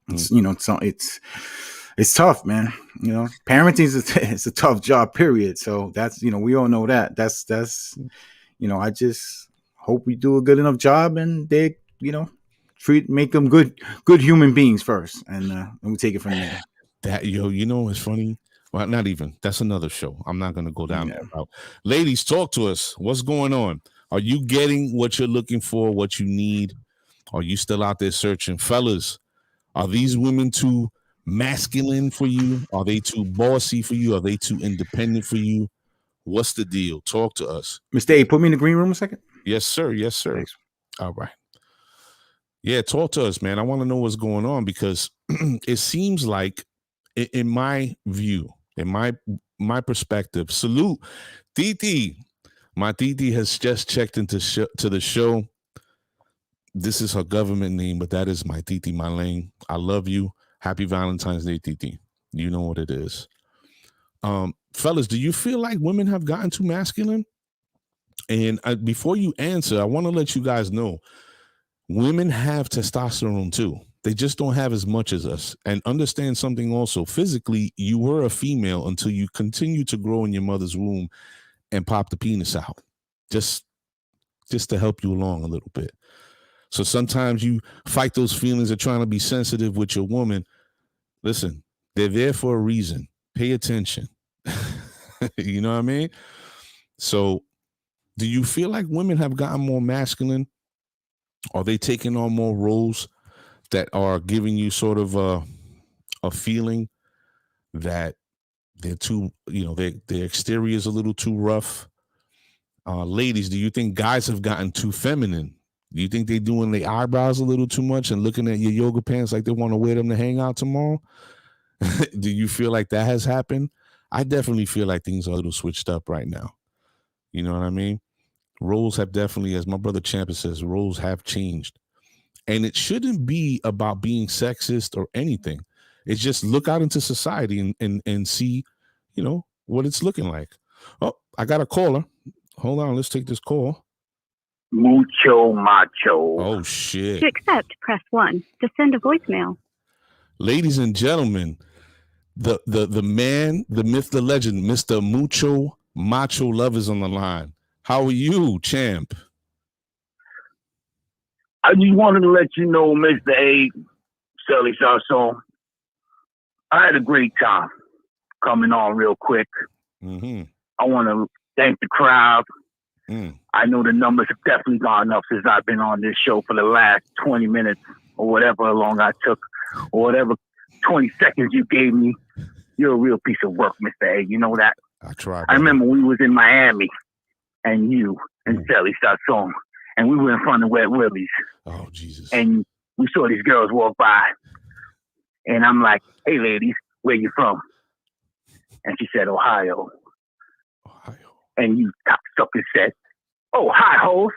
it's, it's tough, man. Parenting is a tough job, period. So that's, we all know that. That's, I just hope we do a good enough job and they, make them good human beings first. And we take it from there. That, it's funny. Well, not even. That's another show. I'm not going to go down that route. Ladies, talk to us. What's going on? Are you getting what you're looking for, what you need? Are you still out there searching? Fellas, are these women too masculine for you? Are they too bossy for you? Are they too independent for you? What's the deal? Talk to us. Mr. A, put me in the green room a second. Yes, sir. Yes, sir. Thanks. All right. Yeah, talk to us, man. I want to know what's going on, because it seems like, in my view, in my perspective, salute Titi. My Titi has just checked into the show. This is her government name, but that is my Titi, my lane. I love you. Happy Valentine's Day, Titi. You know what it is. Fellas, do you feel like women have gotten too masculine? And before you answer, I want to let you guys know, women have testosterone too. They just don't have as much as us. And understand something also. Physically, you were a female until you continue to grow in your mother's womb and pop the penis out. Just to help you along a little bit. So sometimes you fight those feelings of trying to be sensitive with your woman. Listen, they're there for a reason. Pay attention. You know what I mean? So do you feel like women have gotten more masculine? Are they taking on more roles that are giving you sort of a feeling that they're too, their exterior is a little too rough? Ladies, do you think guys have gotten too feminine? Do you think they're doing their eyebrows a little too much and looking at your yoga pants like they want to wear them to hang out tomorrow? Do you feel like that has happened? I definitely feel like things are a little switched up right now. You know what I mean? roles have definitely, as my brother Champa says, roles have changed. And it shouldn't be about being sexist or anything. It's just look out into society and see, you know, what it's looking like. Oh, I got a caller. Hold on, let's take this call. Mucho macho. Oh, shit. To accept, press 1. To send a voicemail. Ladies and gentlemen, the man, the myth, the legend, Mr. Mucho Macho Love is on the line. How are you, champ? I just wanted to let you know, Mr. A, Sally Sarson, I had a great time coming on real quick. Mm-hmm. I want to thank the crowd. Mm. I know the numbers have definitely gone up since I've been on this show for the last 20 minutes or whatever long I took, or whatever 20 seconds you gave me. You're a real piece of work, Mr. A. You know that? I tried. I remember we was in Miami, and you and Sally Sarson, and we were in front of Wet Willie's. Oh, Jesus. And we saw these girls walk by. And I'm like, hey, ladies, where you from? And she said, Ohio. Ohio. And you cocksucker said, oh, hi, hoes.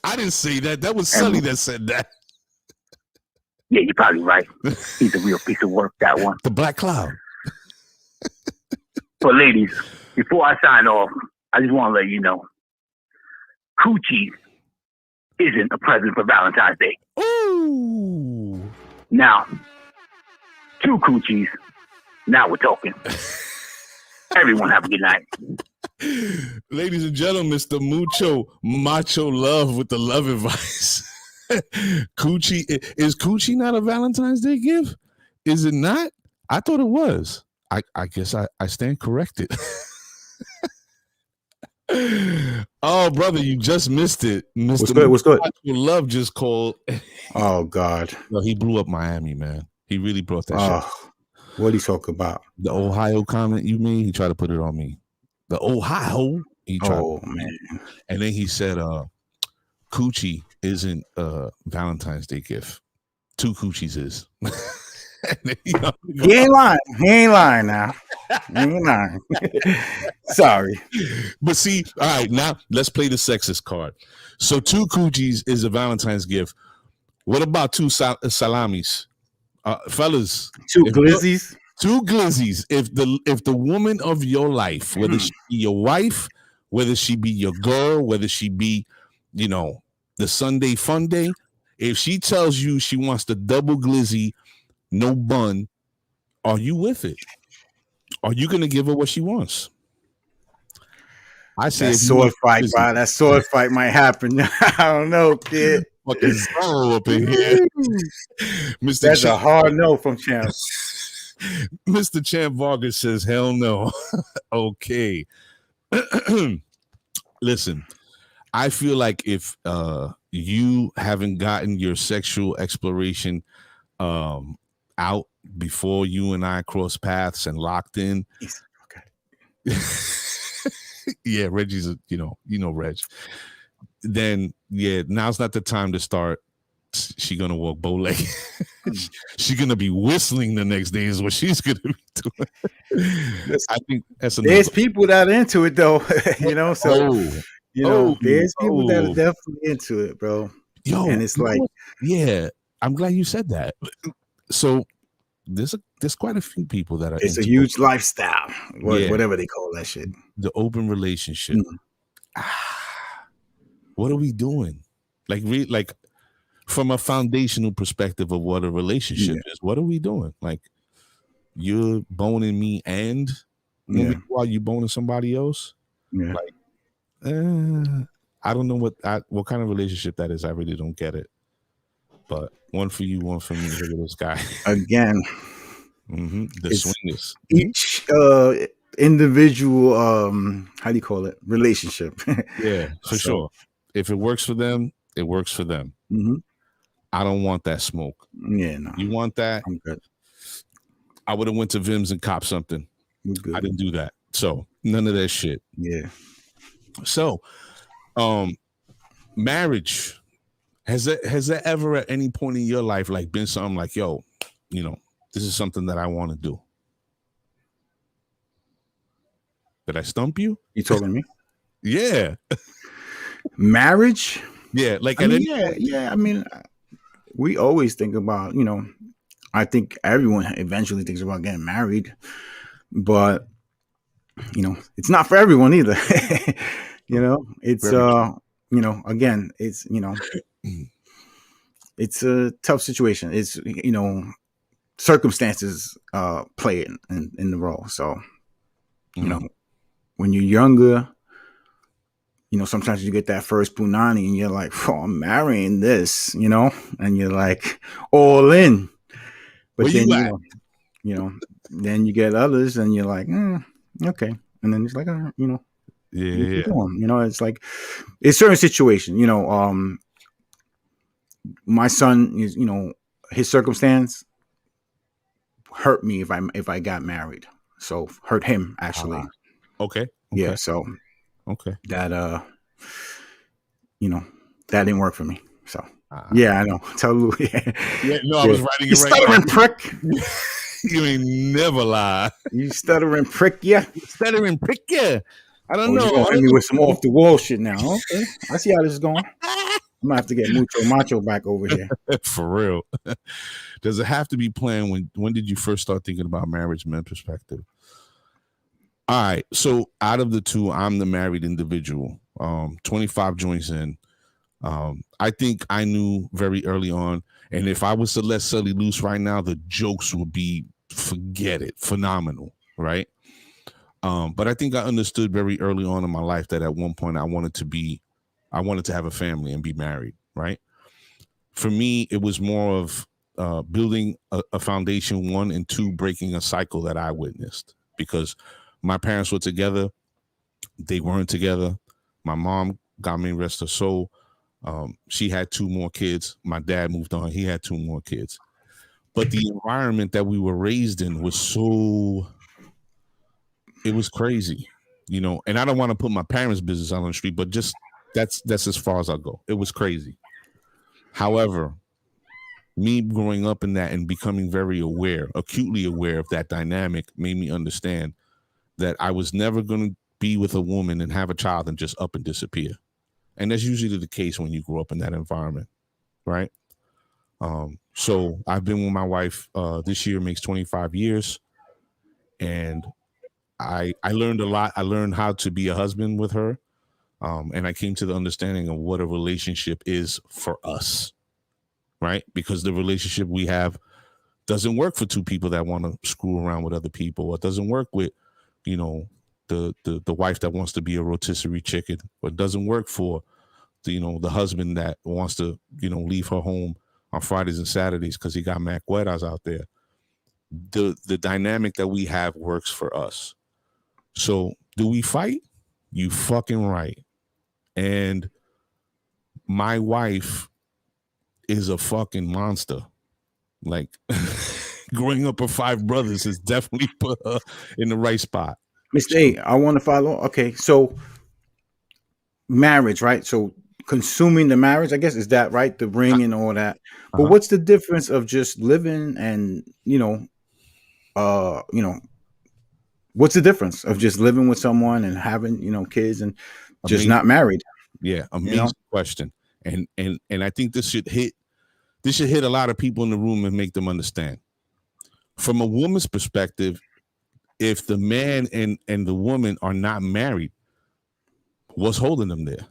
I didn't say that. That was Sully that said that. Yeah, you're probably right. He's a real piece of work, that one. The Black Cloud. But ladies, before I sign off, I just want to let you know, coochie isn't a present for Valentine's Day. Ooh. Now, 2 coochies. Now we're talking. Everyone have a good night. Ladies and gentlemen, Mr. Mucho Macho Love with the love advice. Coochie, is coochie not a Valentine's Day gift? Is it not? I thought it was. I guess I stand corrected. Oh, brother, you just missed it. Mr. What's good? Love just called. Oh, God. Well, he blew up Miami, man. He really brought that shit. What are you talking about? The Ohio comment you made, he tried to put it on me. The Ohio, he tried. Oh, man. And then he said, coochie isn't a Valentine's Day gift. 2 coochies is. He ain't lying. He ain't lying now. He ain't lying. Sorry. But see, all right, now let's play the sexist card. So 2 coochies is a Valentine's gift. What about 2 salamis? Fellas. 2 glizzies? 2 glizzies. If the woman of your life, whether she be your wife, whether she be your girl, whether she be, you know, the Sunday fun day, if she tells you she wants the double glizzy, no bun, are you with it? Are you going to give her what she wants? I say that sword fight, bro. That sword fight might happen. I don't know, kid. Fucking Zorro up in here. Mr. That's Champ, a hard no from Champ. Mr. Champ Vargas says, hell no. Okay. Listen, I feel like if you haven't gotten your sexual exploration out before you and I cross paths and locked in. Okay. Yeah, Reggie's you know Reg. Then yeah, now's not the time to start. She gonna walk bow-legged. She's gonna be whistling the next day is what she's gonna be doing. I think that's there's people that are into it though, you know. So there's people that are definitely into it, bro. Yo, and it's like, yeah, I'm glad you said that. So there's quite a few people that are. It's a huge lifestyle, whatever they call that shit. The open relationship. What are we doing? Like from a foundational perspective of what a relationship is. What are we doing? Like you're boning me and while you boning somebody else. Yeah. Like, I don't know what kind of relationship that is. I really don't get it. But one for you, one for me. Look at this guy again. The swingers. Each individual, how do you call it? Relationship. Yeah, for sure. If it works for them, it works for them. Mm-hmm. I don't want that smoke. Yeah, no. You want that? I'm good. I would have went to Vim's and copped something. I didn't do that. So none of that shit. Yeah. So, marriage. Has there ever at any point in your life like been something like, yo, you know, this is something that I want to do? Did I stump you? You talking to me? Yeah. Marriage? Yeah. Like, I mean, yeah. I mean, we always think about, I think everyone eventually thinks about getting married, but it's not for everyone either. It's again, it's a tough situation. It's circumstances play in the role. So when you're younger, sometimes you get that first punani and you're like, oh, I'm marrying this, and you're like all in. But then then you get others and you're like, okay. And then it's like, yeah. It's like it's certain situation, my son is, his circumstance hurt me if I got married. So hurt him actually. Okay. Yeah. So that that didn't work for me. So yeah, I know. Totally. Yeah, no, I was writing it right. Stuttering prick. You ain't never lie. You stuttering prick, yeah. Stuttering prick, yeah. I don't know. You're gonna hit me with some off the wall shit now. Okay, I see how this is going. I'm gonna have to get Mucho Macho back over here. For real. Does it have to be planned? When did you first start thinking about marriage, man? Perspective. All right. So out of the two, I'm the married individual. 25 joints in. I think I knew very early on, and if I was to let Sully loose right now, the jokes would be, forget it, phenomenal, right? But I think I understood very early on in my life that at one point I wanted to have a family and be married, right? For me, it was more of building a foundation, one, and two, breaking a cycle that I witnessed, because my parents were together. They weren't together. My mom, God may rest her soul, she had 2 more kids. My dad moved on. He had 2 more kids. But the environment that we were raised in was it was crazy, and I don't want to put my parents' business out on the street, but just that's as far as I'll go. It was crazy. However, me growing up in that and becoming very acutely aware of that dynamic made me understand that I was never going to be with a woman and have a child and just up and disappear. And that's usually the case when you grow up in that environment, right? So I've been with my wife, this year makes 25 years. And I learned a lot. I learned how to be a husband with her. And I came to the understanding of what a relationship is for us, right? Because the relationship we have doesn't work for 2 people that want to screw around with other people. It doesn't work with, the wife that wants to be a rotisserie chicken, or it doesn't work for the husband that wants to, leave her home on Fridays and Saturdays because he got macueras out there. The dynamic that we have works for us. So do we fight? You fucking right. And my wife is a fucking monster. Like growing up with 5 brothers has definitely put her in the right spot. Mr. A, I want to follow. Okay, so marriage, right? So consuming the marriage, I guess, is that right? The ring and all that. But what's the difference of just living and, what's the difference of just living with someone and having, kids and just not married? Yeah, amazing question. And I think this should hit a lot of people in the room and make them understand. From a woman's perspective, if the man and the woman are not married, what's holding them there?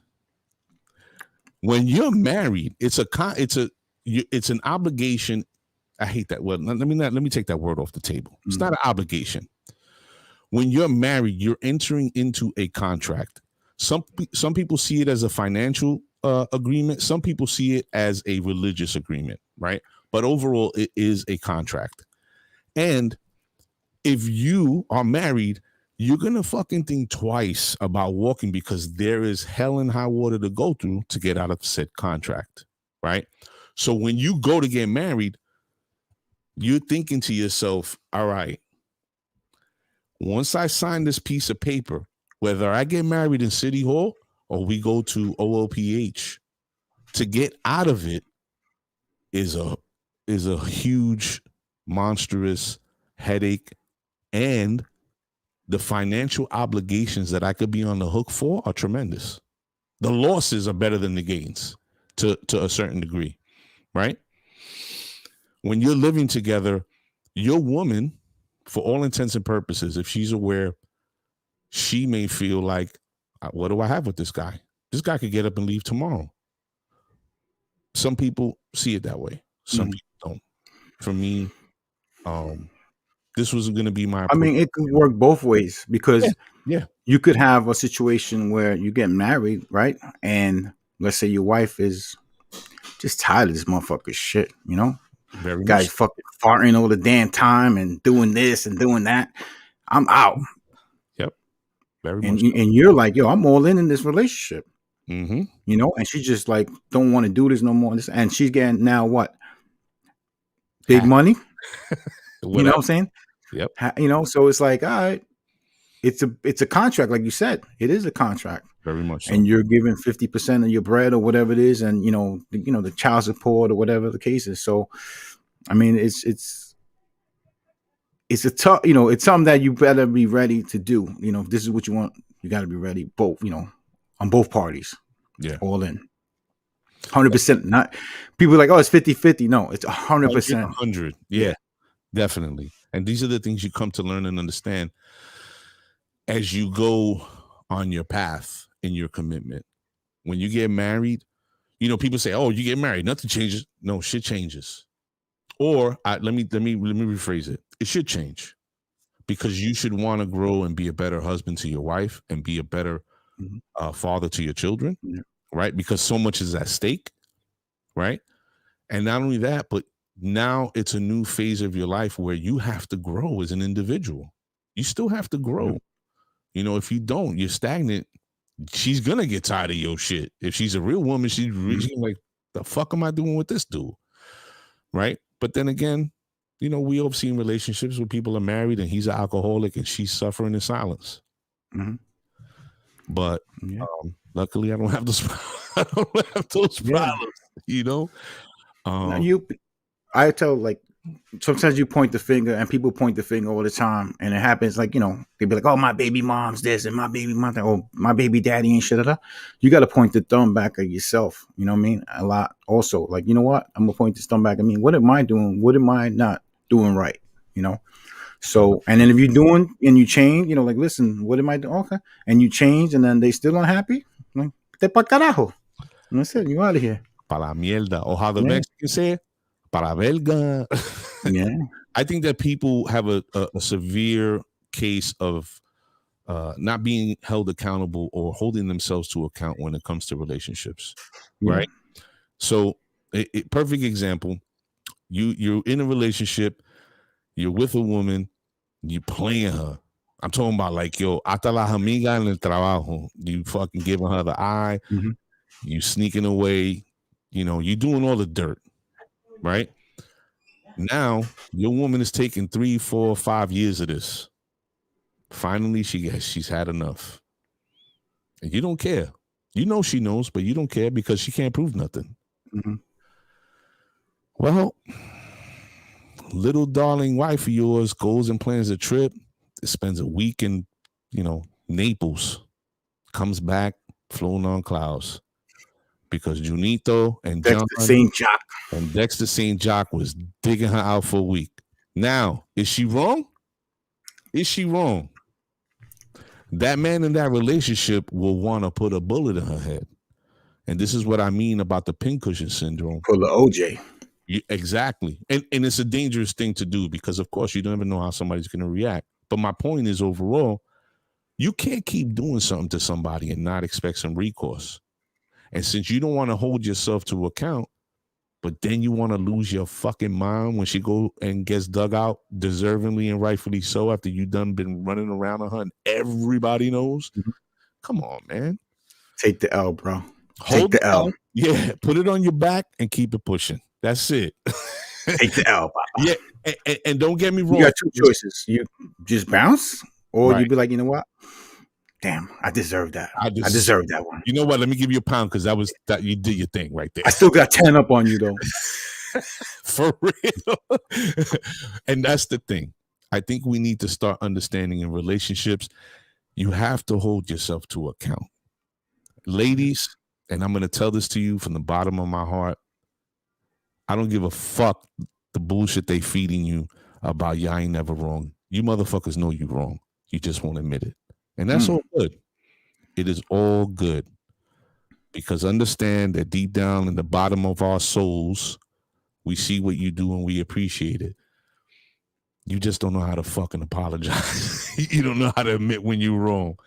When you're married, it's an obligation. I hate that word. Let me take that word off the table. It's not an obligation. When you're married, you're entering into a contract. Some people see it as a financial agreement. Some people see it as a religious agreement, right? But overall, it is a contract. And if you are married, you're going to fucking think twice about walking, because there is hell and high water to go through to get out of said contract, right? So when you go to get married, you're thinking to yourself, all right, once I sign this piece of paper, whether I get married in City Hall or we go to OLPH, to get out of it is a huge, monstrous headache and the financial obligations that I could be on the hook for are tremendous. The losses are better than the gains to a certain degree, right? When you're living together, your woman, for all intents and purposes, if she's aware, she may feel like, what do I have with this guy? This guy could get up and leave tomorrow. Some people see it that way. Some people don't. For me, this wasn't going to be my approach. I mean, it could work both ways because you could have a situation where you get married, right? And let's say your wife is just tired of this motherfucker's shit, you know? Very Guys fucking farting all the damn time and doing this and doing that. I'm out. Yep. Very and, much. And you're like, yo, I'm all in this relationship. Mm-hmm. You know, and she just like don't want to do this no more. And she's getting now what? Big money. You know what I'm saying? Yep. You know, so it's like, all right, it's a contract, like you said. It is a contract. Very much so. And you're giving 50% of your bread or whatever it is, and you know the child support or whatever the case is. So, I mean, it's a tough, you know, it's something that you better be ready to do. You know, if this is what you want, you got to be ready, both, you know, on both parties. Yeah, all in. 100%. Not people are like, oh, it's 50-50. No, it's 100%. 100. Yeah, definitely. And these are the things you come to learn and understand as you go on your path in your commitment. When you get married, you know, people say, oh, you get married, nothing changes. No, shit changes. Or let me rephrase it. It should change because you should want to grow and be a better husband to your wife and be a better father to your children, right? Because so much is at stake, right? And not only that, but now it's a new phase of your life where you have to grow as an individual. You still have to grow. You know, if you don't, you're stagnant. She's gonna get tired of your shit. If she's a real woman, she's like, the fuck am I doing with this dude? Right? But then again, you know, we have seen relationships where people are married and he's an alcoholic and she's suffering in silence. But luckily, I don't have those. I don't have those problems. You know. I tell, like, sometimes you point the finger and people point the finger all the time, and it happens like, you know, they be like, oh, my baby mom's this and my baby mom that, oh, my baby daddy and shit. You got to point the thumb back at yourself. You know what I mean? A lot. Also, like, you know what? I'm gonna point this thumb back at me. What am I doing? What am I not doing right? You know. So, and then if you're doing and you change, you know, like, listen, what am I doing? Okay, and you change, and then they still unhappy. Like, te pa carajo. And that's it. You out of here. Pa la mierda, or how the Mexicans say, para belga. Yeah. I think that people have a severe case of not being held accountable or holding themselves to account when it comes to relationships, right? So, perfect example, you're in a relationship, you're with a woman, you playing her. I'm talking about like, yo, hasta la amiga en el trabajo. You fucking giving her the eye, you sneaking away, you know, you doing all the dirt, right? Now, your woman is taking 3, 4, 5 years of this. Finally, she's had enough. And you don't care. You know she knows, but you don't care because she can't prove nothing. Well, little darling wife of yours goes and plans a trip, spends a week in, you know, Naples, comes back flown on clouds. Because Junito and Dexter St. Jock. And Dexter St. Jock was digging her out for a week. Now, is she wrong? Is she wrong? That man in that relationship will want to put a bullet in her head. And this is what I mean about the pincushion syndrome. Pull the OJ. Exactly. And it's a dangerous thing to do because, of course, you never know how somebody's going to react. But my point is, overall, you can't keep doing something to somebody and not expect some recourse. And since you don't want to hold yourself to account, but then you want to lose your fucking mind when she go and gets dug out deservingly and rightfully so after you done been running around on her and everybody knows. Come on, man. Take the L, bro. Hold Take the L. Yeah, put it on your back and keep it pushing. That's it. Take the L, Papa. Yeah, and don't get me wrong. You got two choices. You just bounce, or you be like, you know what? Damn, I deserve that. I deserve that one. You know what? Let me give you a pound because that you did your thing right there. I still got 10 up on you though. For real. And that's the thing. I think we need to start understanding in relationships, you have to hold yourself to account. Ladies, and I'm going to tell this to you from the bottom of my heart, I don't give a fuck the bullshit they feeding you about y'all ain't never wrong. You motherfuckers know you wrong. You just won't admit it. And that's all good. It is all good. Because understand that deep down in the bottom of our souls, we see what you do and we appreciate it. You just don't know how to fucking apologize. You don't know how to admit when you're wrong.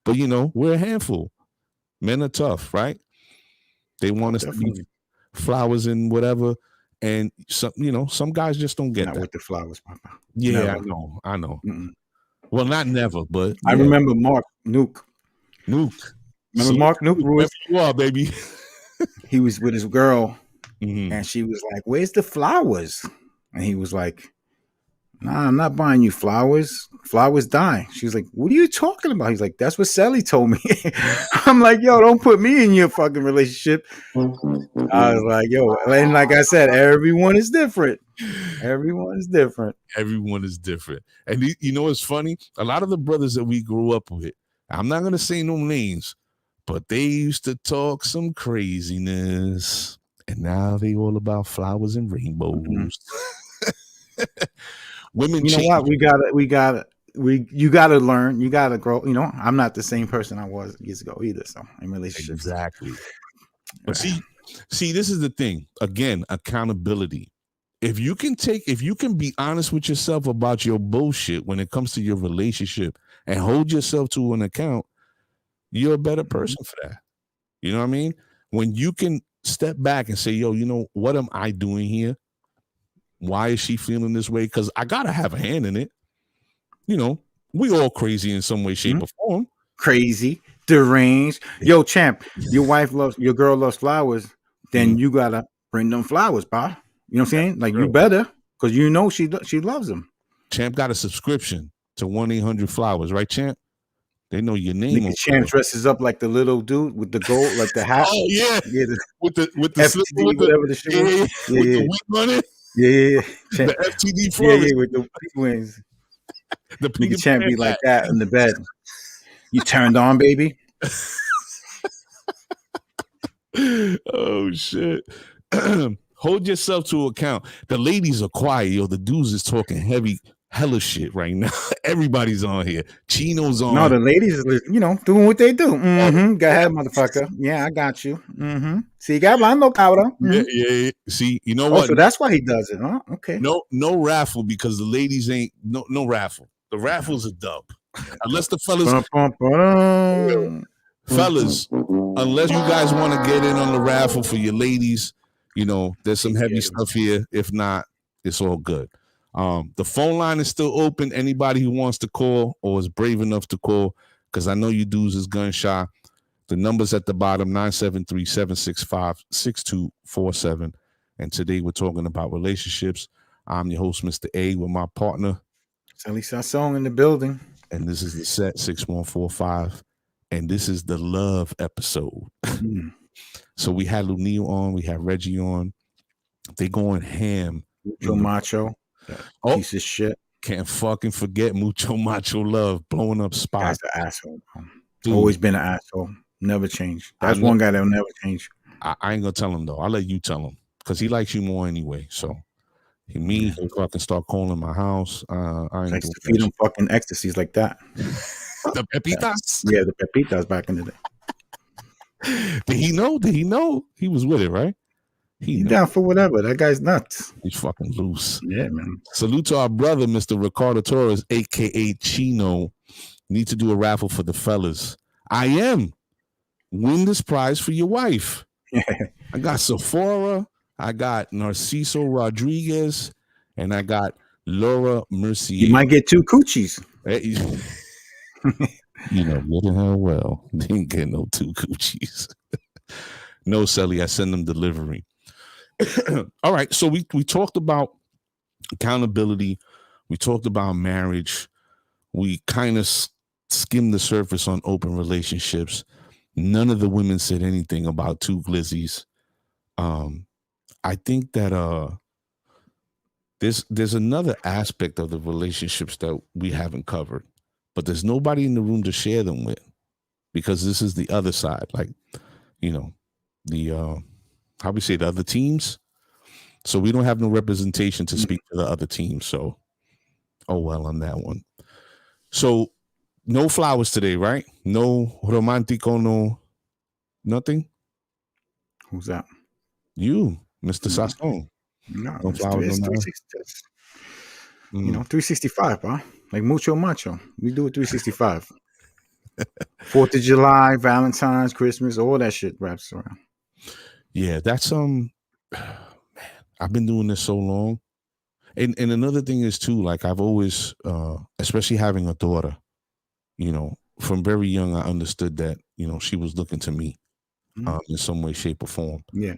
But, you know, we're a handful. Men are tough, right? They want us to be flowers and whatever. And, some, you know, some guys just don't get Not that. with the flowers, Papa. Yeah, Never. I know. Mm-mm. Well, not never, but. I remember Mark Nuke. Remember Mark Nuke? Wherever you are, baby. He was with his girl, and she was like, "Where's the flowers?" And he was like, "Nah, I'm not buying you flowers. Flowers die." She's like, "What are you talking about?" He's like, "That's what Sally told me." I'm like, "Yo, don't put me in your fucking relationship." I was like, "Yo," and like I said, everyone is different. Everyone is different. Everyone is different. And you know what's funny? A lot of the brothers that we grew up with, I'm not going to say no names, but they used to talk some craziness. And now they all about flowers and rainbows. Women, you know what? You gotta learn. You gotta grow. You know, I'm not the same person I was years ago either. So in relationships, exactly. But see, this is the thing. Again, accountability. If you can be honest with yourself about your bullshit when it comes to your relationship and hold yourself to an account, you're a better person for that. You know what I mean? When you can step back and say, yo, you know, what am I doing here? Why is she feeling this way? Because I got to have a hand in it. You know, we all crazy in some way, shape, or form. Crazy, deranged. Yo, champ, your girl loves flowers. Then you got to bring them flowers, pa. You know what I'm saying? Like, you better, because you know she loves them. Champ got a subscription to 1-800-Flowers, right, Champ? They know your name. Champ dresses up like the little dude with the gold, like the hat. Oh yeah, with the FTD, whatever the shit was. Yeah. The wing on it. Yeah. Champ. The FTD flowers. Yeah, with the wings. The nigga Champ be like that in the bed. You turned on, baby. Oh shit. Hold yourself to account. The ladies are quiet, yo. The dudes is talking heavy, hella shit right now. Everybody's on here. Chino's on. No, the ladies are, you know, doing what they do. Go ahead, motherfucker. Yeah, I got you. See, hablando, cabrón. Yeah. See, you know what? So that's why he does it, huh? Okay. No raffle, because the ladies ain't no raffle. The raffle's a dub. Unless the fellas, unless you guys want to get in on the raffle for your ladies, you know, there's some heavy stuff here. If not, it's all good. The phone line is still open. Anybody who wants to call or is brave enough to call, because I know you dudes is gun shy. The number's at the bottom, 973-765-6247. And today we're talking about relationships. I'm your host, Mr. A, with my partner. Sally Sasson in the building. And this is the set 6145. And this is the love episode. So we had Lunil on, we had Reggie on. They going ham. Mucho Macho. Piece of shit. Can't fucking forget Mucho Macho Love blowing up spots. That's an asshole. Always been an asshole. Never changed. That's one guy that'll never change. I ain't gonna tell him though. I'll let you tell him, because he likes you more anyway. So he'll fucking start calling my house. I ain't likes to feed him fucking ecstasies like that. The pepitas. Yeah, the pepitas back in the day. Did he know? He was with it, right? He's down for whatever. That guy's nuts. He's fucking loose. Yeah, man. Salute to our brother, Mr. Ricardo Torres, aka Chino. Need to do a raffle for the fellas. I am. Win this prize for your wife. I got Sephora, I got Narciso Rodriguez, and I got Laura Mercier. You might get 2 coochies. You know, getting her well. They ain't getting no 2 coochies. No, Sally, I send them delivery. All right, so we talked about accountability. We talked about marriage. We kind of skimmed the surface on open relationships. None of the women said anything about 2 glizzies. I think that there's another aspect of the relationships that we haven't covered, but there's nobody in the room to share them with, because this is the other side, like, you know, the how we say, the other teams. So we don't have no representation to speak to the other team. So, oh well, on that one. So no flowers today, right? No romantico, no nothing. Who's that? You, Mr. Sasson. No, No it's flowers, no nothing. 360. You know, 365, bro. Like mucho macho. We do it 365. 4th of July, Valentine's, Christmas, all that shit wraps around. Yeah, that's man, I've been doing this so long. And another thing is too, like, I've always especially having a daughter, you know, from very young I understood that, you know, she was looking to me in some way, shape, or form. Yeah.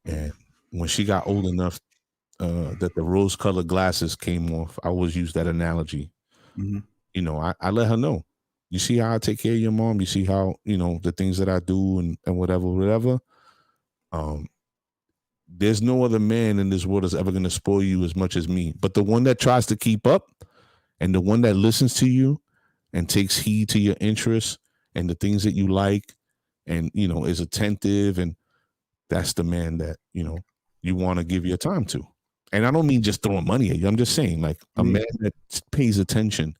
And when she got old enough that the rose-colored glasses came off, I always use that analogy. You know, I let her know. You see how I take care of your mom? You see how, you know, the things that I do and whatever. There's no other man in this world that's ever going to spoil you as much as me. But the one that tries to keep up, and the one that listens to you and takes heed to your interests and the things that you like, and, you know, is attentive, and that's the man that, you know, you want to give your time to. And I don't mean just throwing money at you. I'm just saying, like, a man that pays attention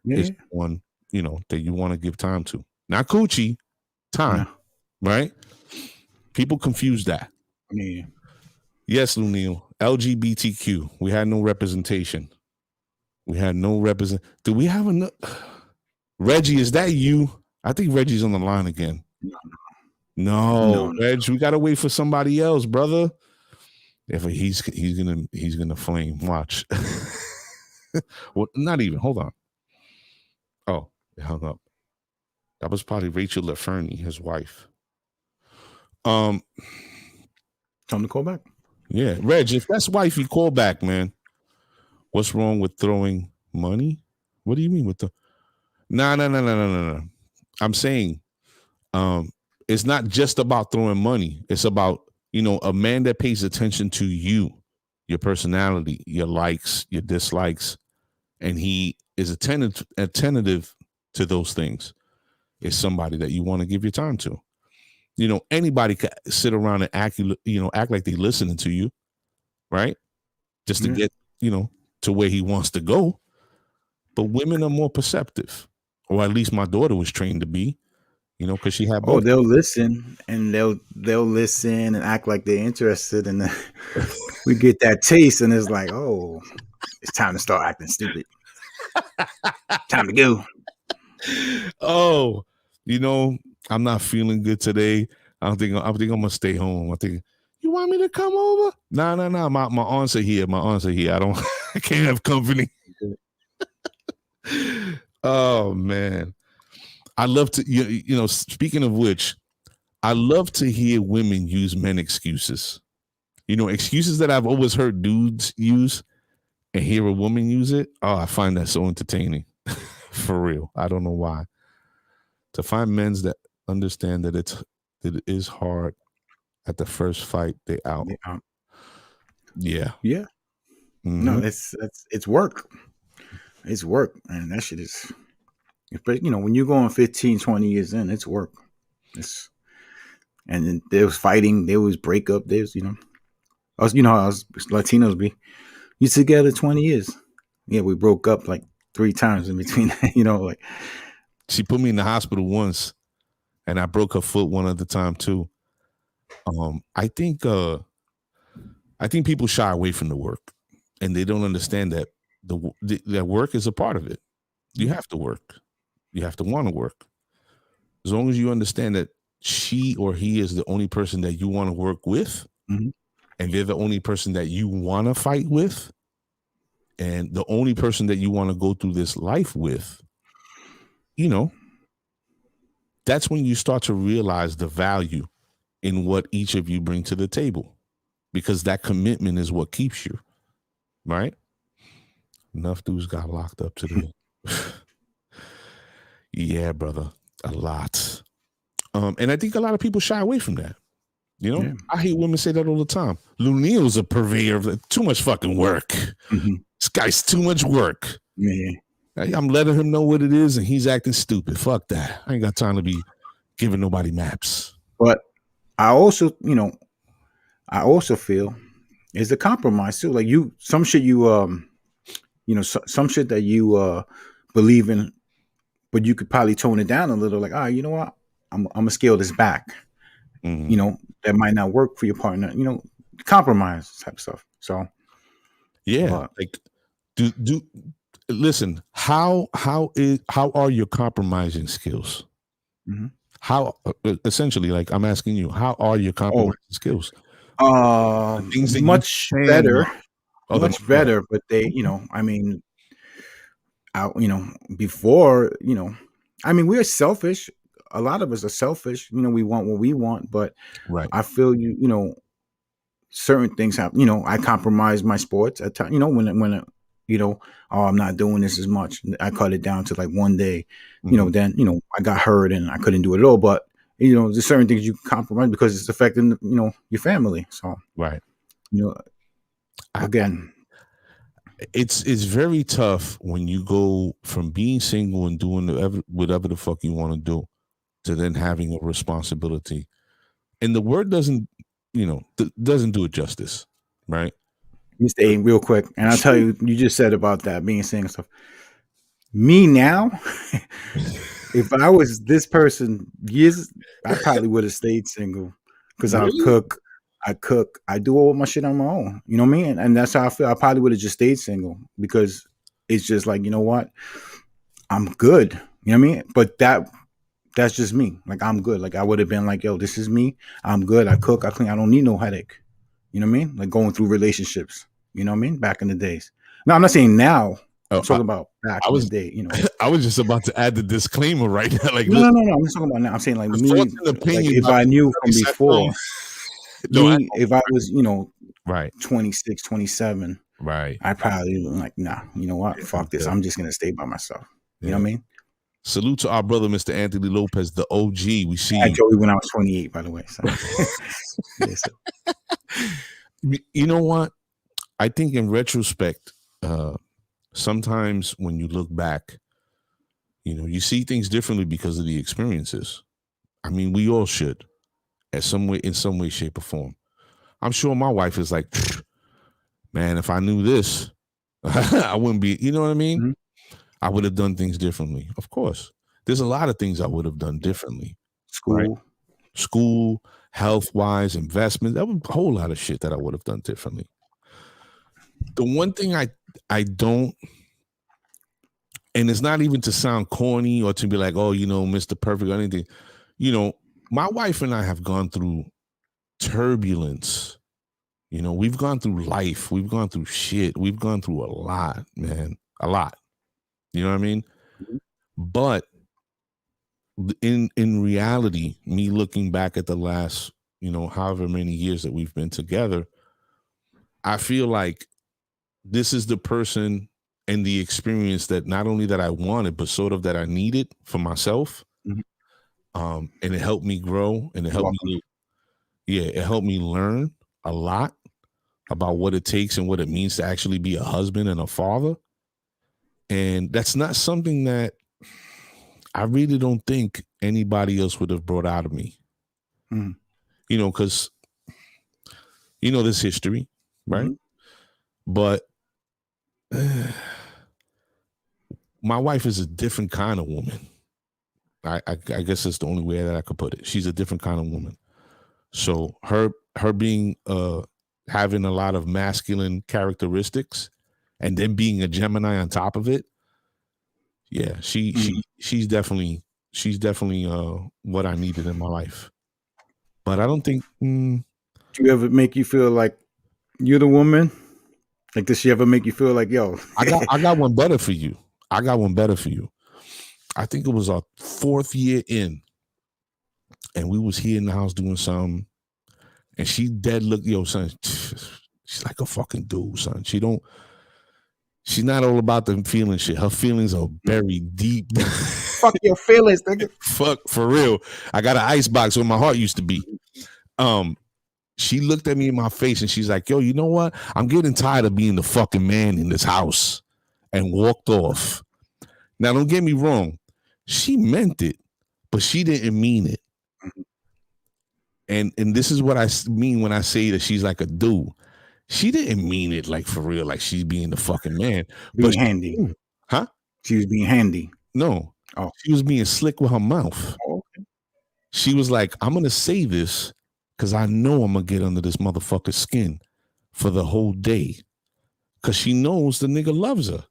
is one, you know, that you want to give time to. Not coochie, time, right? People confuse that. Yeah. Yes, Lunil, LGBTQ. We had no representation. Do we have enough? Reggie, is that you? I think Reggie's on the line again. No. Reg, we gotta wait for somebody else, brother. If he's gonna flame. Watch. Well, not even. Hold on. Oh, it hung up. That was probably Rachel LaFernie, his wife. Tell him to call back. Yeah, Reg, if that's wifey, call back, man. What's wrong with throwing money? What do you mean with the? No. I'm saying, it's not just about throwing money. It's about, you know, a man that pays attention to you, your personality, your likes, your dislikes, and he is attentive to those things. Is somebody that you want to give your time to. You know, anybody can sit around and act like they're listening to you, right? Just to get, you know, to where he wants to go. But women are more perceptive, or at least my daughter was trained to be, you know, because she had both. Oh, they'll listen, and they'll listen and act like they're interested, and then we get that taste, and it's like, oh, it's time to start acting stupid. Time to go. Oh, you know, I'm not feeling good today. I think I'm gonna stay home. I think, you want me to come over? No. My aunts are here. I can't have company. Oh man. I love to, you know, speaking of which, I love to hear women use men excuses. You know, excuses that I've always heard dudes use, and hear a woman use it. Oh, I find that so entertaining. For real. I don't know why. To find men that understand that it is hard at the first fight, they out. Yeah. Mm-hmm. No, it's work. It's work, and that shit is. But you know, when you're going 15, 20 years in, it's work. And then there was fighting, there was breakup, there's, you know, how us Latinos be. You together 20 years. Yeah, we broke up like 3 times in between. You know, like, she put me in the hospital once, and I broke her foot one other time too. I think people shy away from the work, and they don't understand that that work is a part of it. You have to work. You have to want to work. As long as you understand that she or he is the only person that you want to work with, and they're the only person that you want to fight with, and the only person that you want to go through this life with, you know, that's when you start to realize the value in what each of you bring to the table, because that commitment is what keeps you, right? Enough dudes got locked up today. Yeah, brother, a lot. And I think a lot of people shy away from that. You know, I hear women say that all the time. Lunil's a purveyor of too much fucking work. This guy's too much work. I'm letting him know what it is, and he's acting stupid. Fuck that. I ain't got time to be giving nobody maps. But I also, feel is the compromise too. Like some shit some shit that you believe in, but you could probably tone it down a little. Like, you know what? I'm gonna scale this back. That might not work for your partner. Compromise type stuff. So, like, do listen. How are your compromising skills? How essentially, like, I'm asking you, how are your compromising skills? Things that much better. Much better, but they, before, we're selfish. A lot of us are selfish. We want what we want, but I feel certain things happen. I compromise my sports at times. When I'm not doing this as much. I cut it down to like one day. Then I got hurt and I couldn't do it at all. But there's certain things you compromise because it's affecting your family. So again, it's very tough when you go from being single and doing whatever the fuck you want to do to then having a responsibility. And the word doesn't do it justice, right? Mr. A, real quick, and I'll tell you just said about that being single stuff. Me now, if I was this person years, I probably would have stayed single because I cook, I do all my shit on my own. You know what I mean? And that's how I feel. I probably would have just stayed single because it's just like, you know what? I'm good. You know what I mean? But that's just me. Like, I'm good. Like, I would have been like, yo, this is me. I'm good. I cook, I clean. I don't need no headache. You know what I mean? Like going through relationships. You know what I mean? Back in the days. No, I'm not saying now. I'm talking about back in the day. I was just about to add the disclaimer right now. Like, no. I'm just talking about now. I'm saying like me. Like if I knew from before. If I was, 26, 27, I probably like, nah, you know what? Fuck this. I'm just gonna stay by myself. You know what I mean? Salute to our brother, Mr. Anthony Lopez, the OG. We see I Joey when I was 28, by the way. So. You know what? I think in retrospect, sometimes when you look back, you see things differently because of the experiences. I mean, we all should. In some way, shape, or form. I'm sure my wife is like, man, if I knew this, I wouldn't be, you know what I mean? I would have done things differently. Of course. There's a lot of things I would have done differently. School, health-wise, investment. That was a whole lot of shit that I would have done differently. The one thing I don't, and it's not even to sound corny or to be like, oh, Mr. Perfect or anything, my wife and I have gone through turbulence. We've gone through life. We've gone through shit. We've gone through a lot, man. A lot. You know what I mean? But in reality, me looking back at the last, however many years that we've been together, I feel like this is the person and the experience that not only that I wanted, but sort of that I needed for myself. And it helped me grow, and it helped me learn a lot about what it takes and what it means to actually be a husband and a father. And that's not something that I really don't think anybody else would have brought out of me. Because there's history, right? But my wife is a different kind of woman. I guess that's the only way that I could put it. She's a different kind of woman. So her being having a lot of masculine characteristics and then being a Gemini on top of it. Yeah, she's definitely what I needed in my life. But I don't think do you ever make you feel like you're the woman? Like, does she ever make you feel like, yo, I got one better for you. I think it was our 4th year in, and we was here in the house doing something, and she dead look, yo, son, she's like a fucking dude, son. She's not all about the feeling shit. Her feelings are buried deep. Fuck your feelings, nigga. Fuck, for real. I got an ice box where my heart used to be. she looked at me in my face and she's like, yo, you know what? I'm getting tired of being the fucking man in this house, and walked off. Now, don't get me wrong. She meant it, but she didn't mean it. And this is what I mean when I say that she's like a dude. She didn't mean it like for real, like she's being the fucking man. Being handy. Huh? She was being handy. No. Oh. She was being slick with her mouth. Oh, okay. She was like, I'm going to say this because I know I'm going to get under this motherfucker's skin for the whole day. Because she knows the nigga loves her.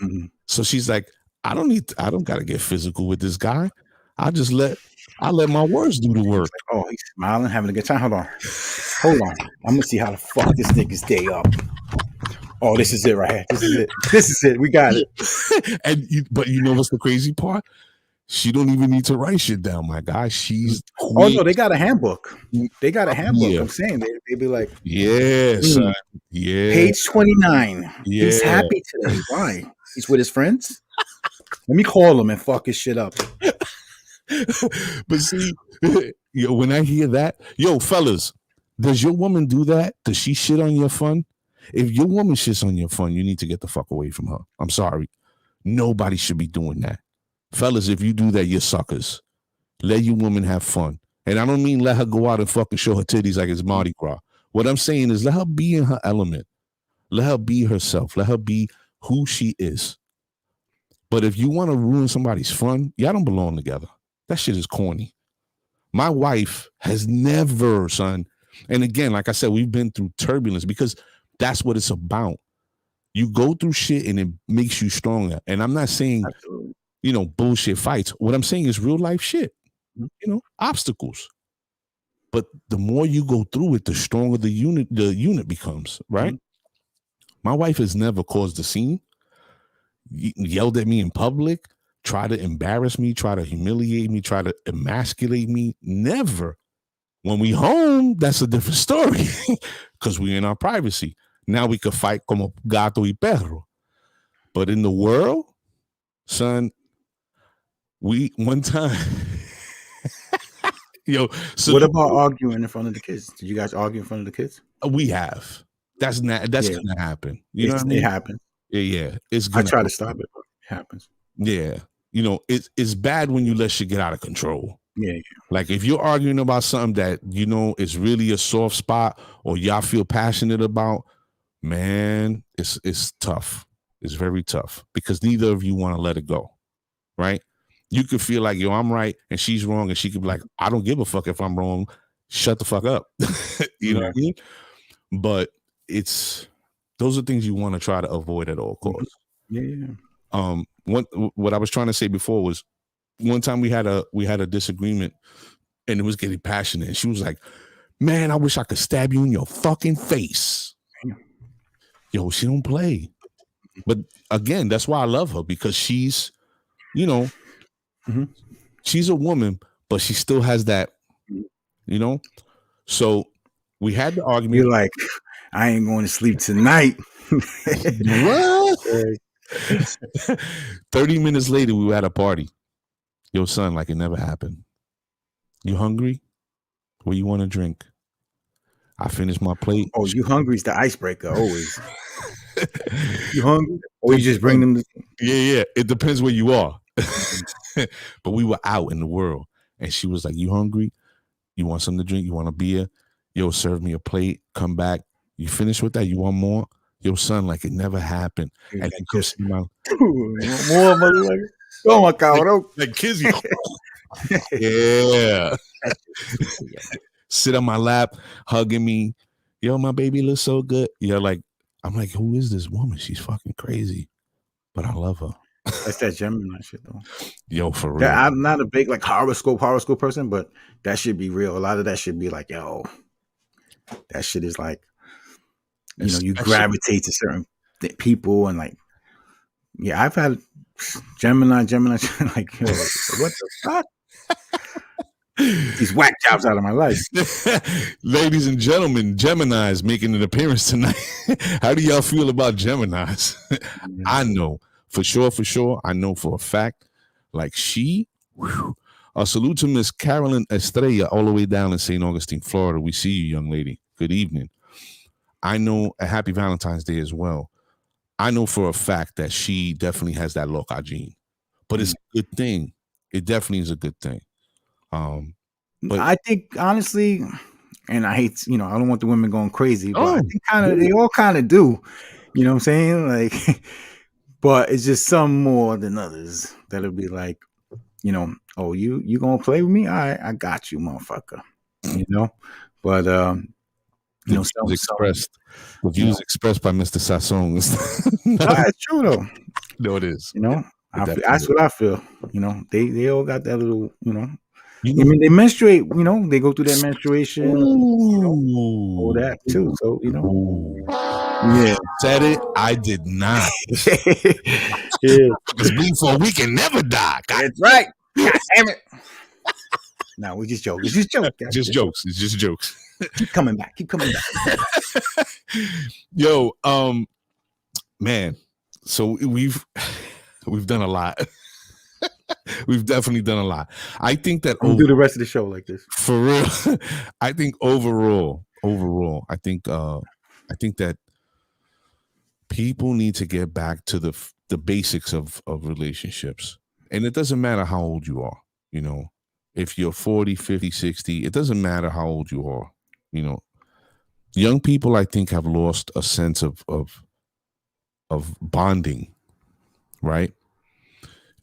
Mm-hmm. So she's like, I don't got to get physical with this guy. I let my words do the work. Like, oh, he's smiling, having a good time. Hold on. I'm going to see how the fuck this nigga's day up. Oh, this is it right here. This is it. We got it. But you know what's the crazy part? She don't even need to write shit down, my guy. She's Oh no, they got a handbook. Yeah. I'm saying they be like, yeah, son. Yeah. Page 29. Yeah. He's happy today. Why? He's with his friends. Let me call him and fuck his shit up. But see, when I hear that, yo, fellas, does your woman do that? Does she shit on your fun? If your woman shits on your fun, you need to get the fuck away from her. I'm sorry. Nobody should be doing that. Fellas, if you do that, you're suckers. Let your woman have fun. And I don't mean let her go out and fucking show her titties like it's Mardi Gras. What I'm saying is let her be in her element. Let her be herself. Let her be who she is. But if you want to ruin somebody's fun, y'all don't belong together. That shit is corny. My wife has never, son. And again, like I said, we've been through turbulence because that's what it's about. You go through shit and it makes you stronger. And I'm not saying, bullshit fights. What I'm saying is real life shit, obstacles. But the more you go through it, the stronger the unit becomes, right? Mm-hmm. My wife has never caused a scene, yelled at me in public, try to embarrass me, try to humiliate me, try to emasculate me. Never. When we home, that's a different story because we're in our privacy. Now we could fight como gato y perro. But in the world, son, one time. So what about arguing in front of the kids? Did you guys argue in front of the kids? We have. That's gonna happen. You know what I mean? It happens. Yeah. I try to stop it, but it happens. Yeah. It's bad when you let shit get out of control. Yeah. Like if you're arguing about something that is really a soft spot or y'all feel passionate about, man, it's tough. It's very tough because neither of you want to let it go, right? You could feel like, yo, I'm right and she's wrong, and she could be like, I don't give a fuck if I'm wrong. Shut the fuck up. You know what I mean? But those are things you want to try to avoid at all costs. Yeah. What I was trying to say before was one time we had a disagreement and it was getting passionate, and she was like, man, I wish I could stab you in your fucking face. Yo, she don't play. But again, that's why I love her, because she's, she's a woman, but she still has that, So we had the argument. You're like, I ain't going to sleep tonight. What? 30 minutes later, we were at a party. Yo, son, like it never happened. You hungry? What you want to drink? I finished my plate. Oh, you hungry is the icebreaker, always. You hungry? Or you just bring them to... Yeah. It depends where you are. But we were out in the world. And she was like, you hungry? You want something to drink? You want a beer? Yo, serve me a plate. Come back. You finished with that? You want more? Yo, son, like it never happened. And then just more motherfucker. Oh my God. Like Kizzy. Yeah. Sit on my lap, hugging me. Yo, my baby looks so good. I'm like, who is this woman? She's fucking crazy. But I love her. That's that Gemini shit though. Yo, for real. I'm not a big horoscope person, but that should be real. A lot of that should be like, yo, that shit is like, you gravitate to certain people and like, yeah, I've had Gemini, like, yo, what the fuck? These whack jobs out of my life. Ladies and gentlemen, Gemini is making an appearance tonight. How do y'all feel about Geminis? I know for sure. I know for a fact, like a salute to Miss Carolyn Estrella all the way down in St. Augustine, Florida. We see you, young lady. good evening. I know a happy Valentine's Day as well. I know for a fact that she definitely has that loca gene, but it's a good thing. It definitely is a good thing. But I think honestly, and I hate, I don't want the women going crazy, but I think they all kind of do. You know what I'm saying? Like, but it's just some more than others that'll be like, oh, you gonna play with me? All right, I got you, motherfucker. But the views expressed by Mr. Sasson. It's true though. No, it is. That's what I feel. They all got that little, I mean, they menstruate, they go through that menstruation, all that too. So, yeah. Said it. I did not. Yeah. It's bleed for a week and never die. That's right. God damn it. No, we just joke. It's just joke. Just jokes. It's just jokes. Keep coming back. Yo, man. So we've done a lot. We've definitely done a lot. I think that we'll do the rest of the show like this. For real. I think overall, I think that people need to get back to the basics of relationships. And it doesn't matter how old you are, if you're 40, 50, 60, it doesn't matter how old you are, young people, I think, have lost a sense of bonding, right?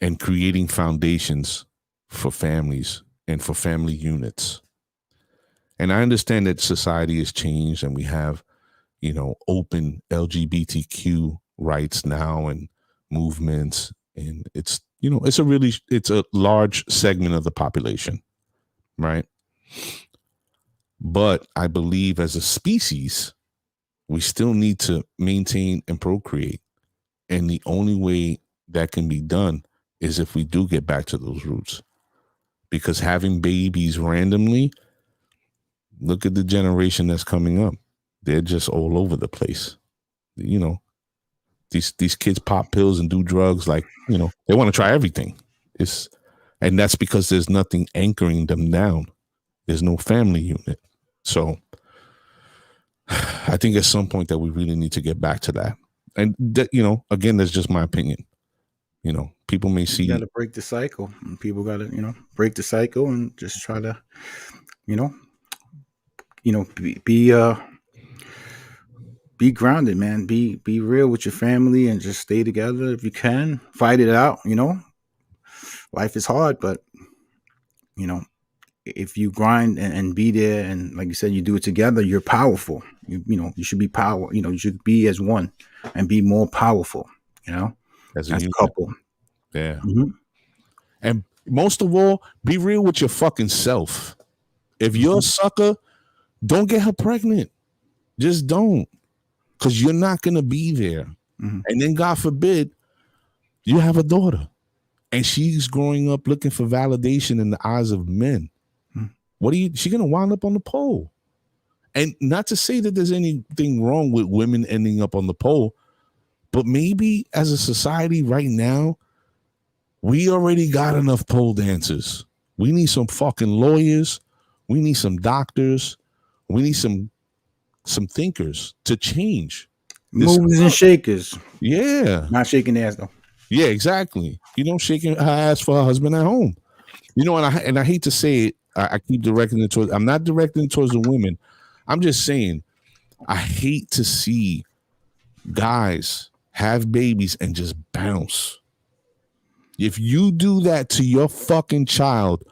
And creating foundations for families and for family units. And I understand that society has changed and we have, open LGBTQ rights now and movements. And it's a large segment of the population, right? But I believe as a species, we still need to maintain and procreate. And the only way that can be done is if we do get back to those roots. Because having babies randomly, look at the generation that's coming up. They're just all over the place. These kids pop pills and do drugs like, they want to try everything. And that's because there's nothing anchoring them down. There's no family unit. So I think at some point that we really need to get back to that. And that, again, that's just my opinion. People may see. You got to break the cycle. And people got to, break the cycle and just try to, be grounded, man. Be real with your family and just stay together if you can. Fight it out. Life is hard, but if you grind and be there, and like you said, you do it together, you're powerful. You should be power. You should be as one and be more powerful. As a couple. Yeah. Mm-hmm. And most of all, be real with your fucking self. If you're a sucker, don't get her pregnant. Just don't. Because you're not going to be there. Mm-hmm. And then, God forbid, you have a daughter. And she's growing up looking for validation in the eyes of men. Mm-hmm. She's going to wind up on the pole. And not to say that there's anything wrong with women ending up on the pole, but maybe as a society right now, we already got enough pole dancers. We need some fucking lawyers. We need some doctors. We need some thinkers to change. Movers and shakers. Yeah. Not shaking ass though. Yeah, exactly. Shaking her ass for her husband at home. And I hate to say it. I keep directing it towards. I'm not directing it towards the women. I'm just saying, I hate to see guys have babies and just bounce. If you do that to your fucking child,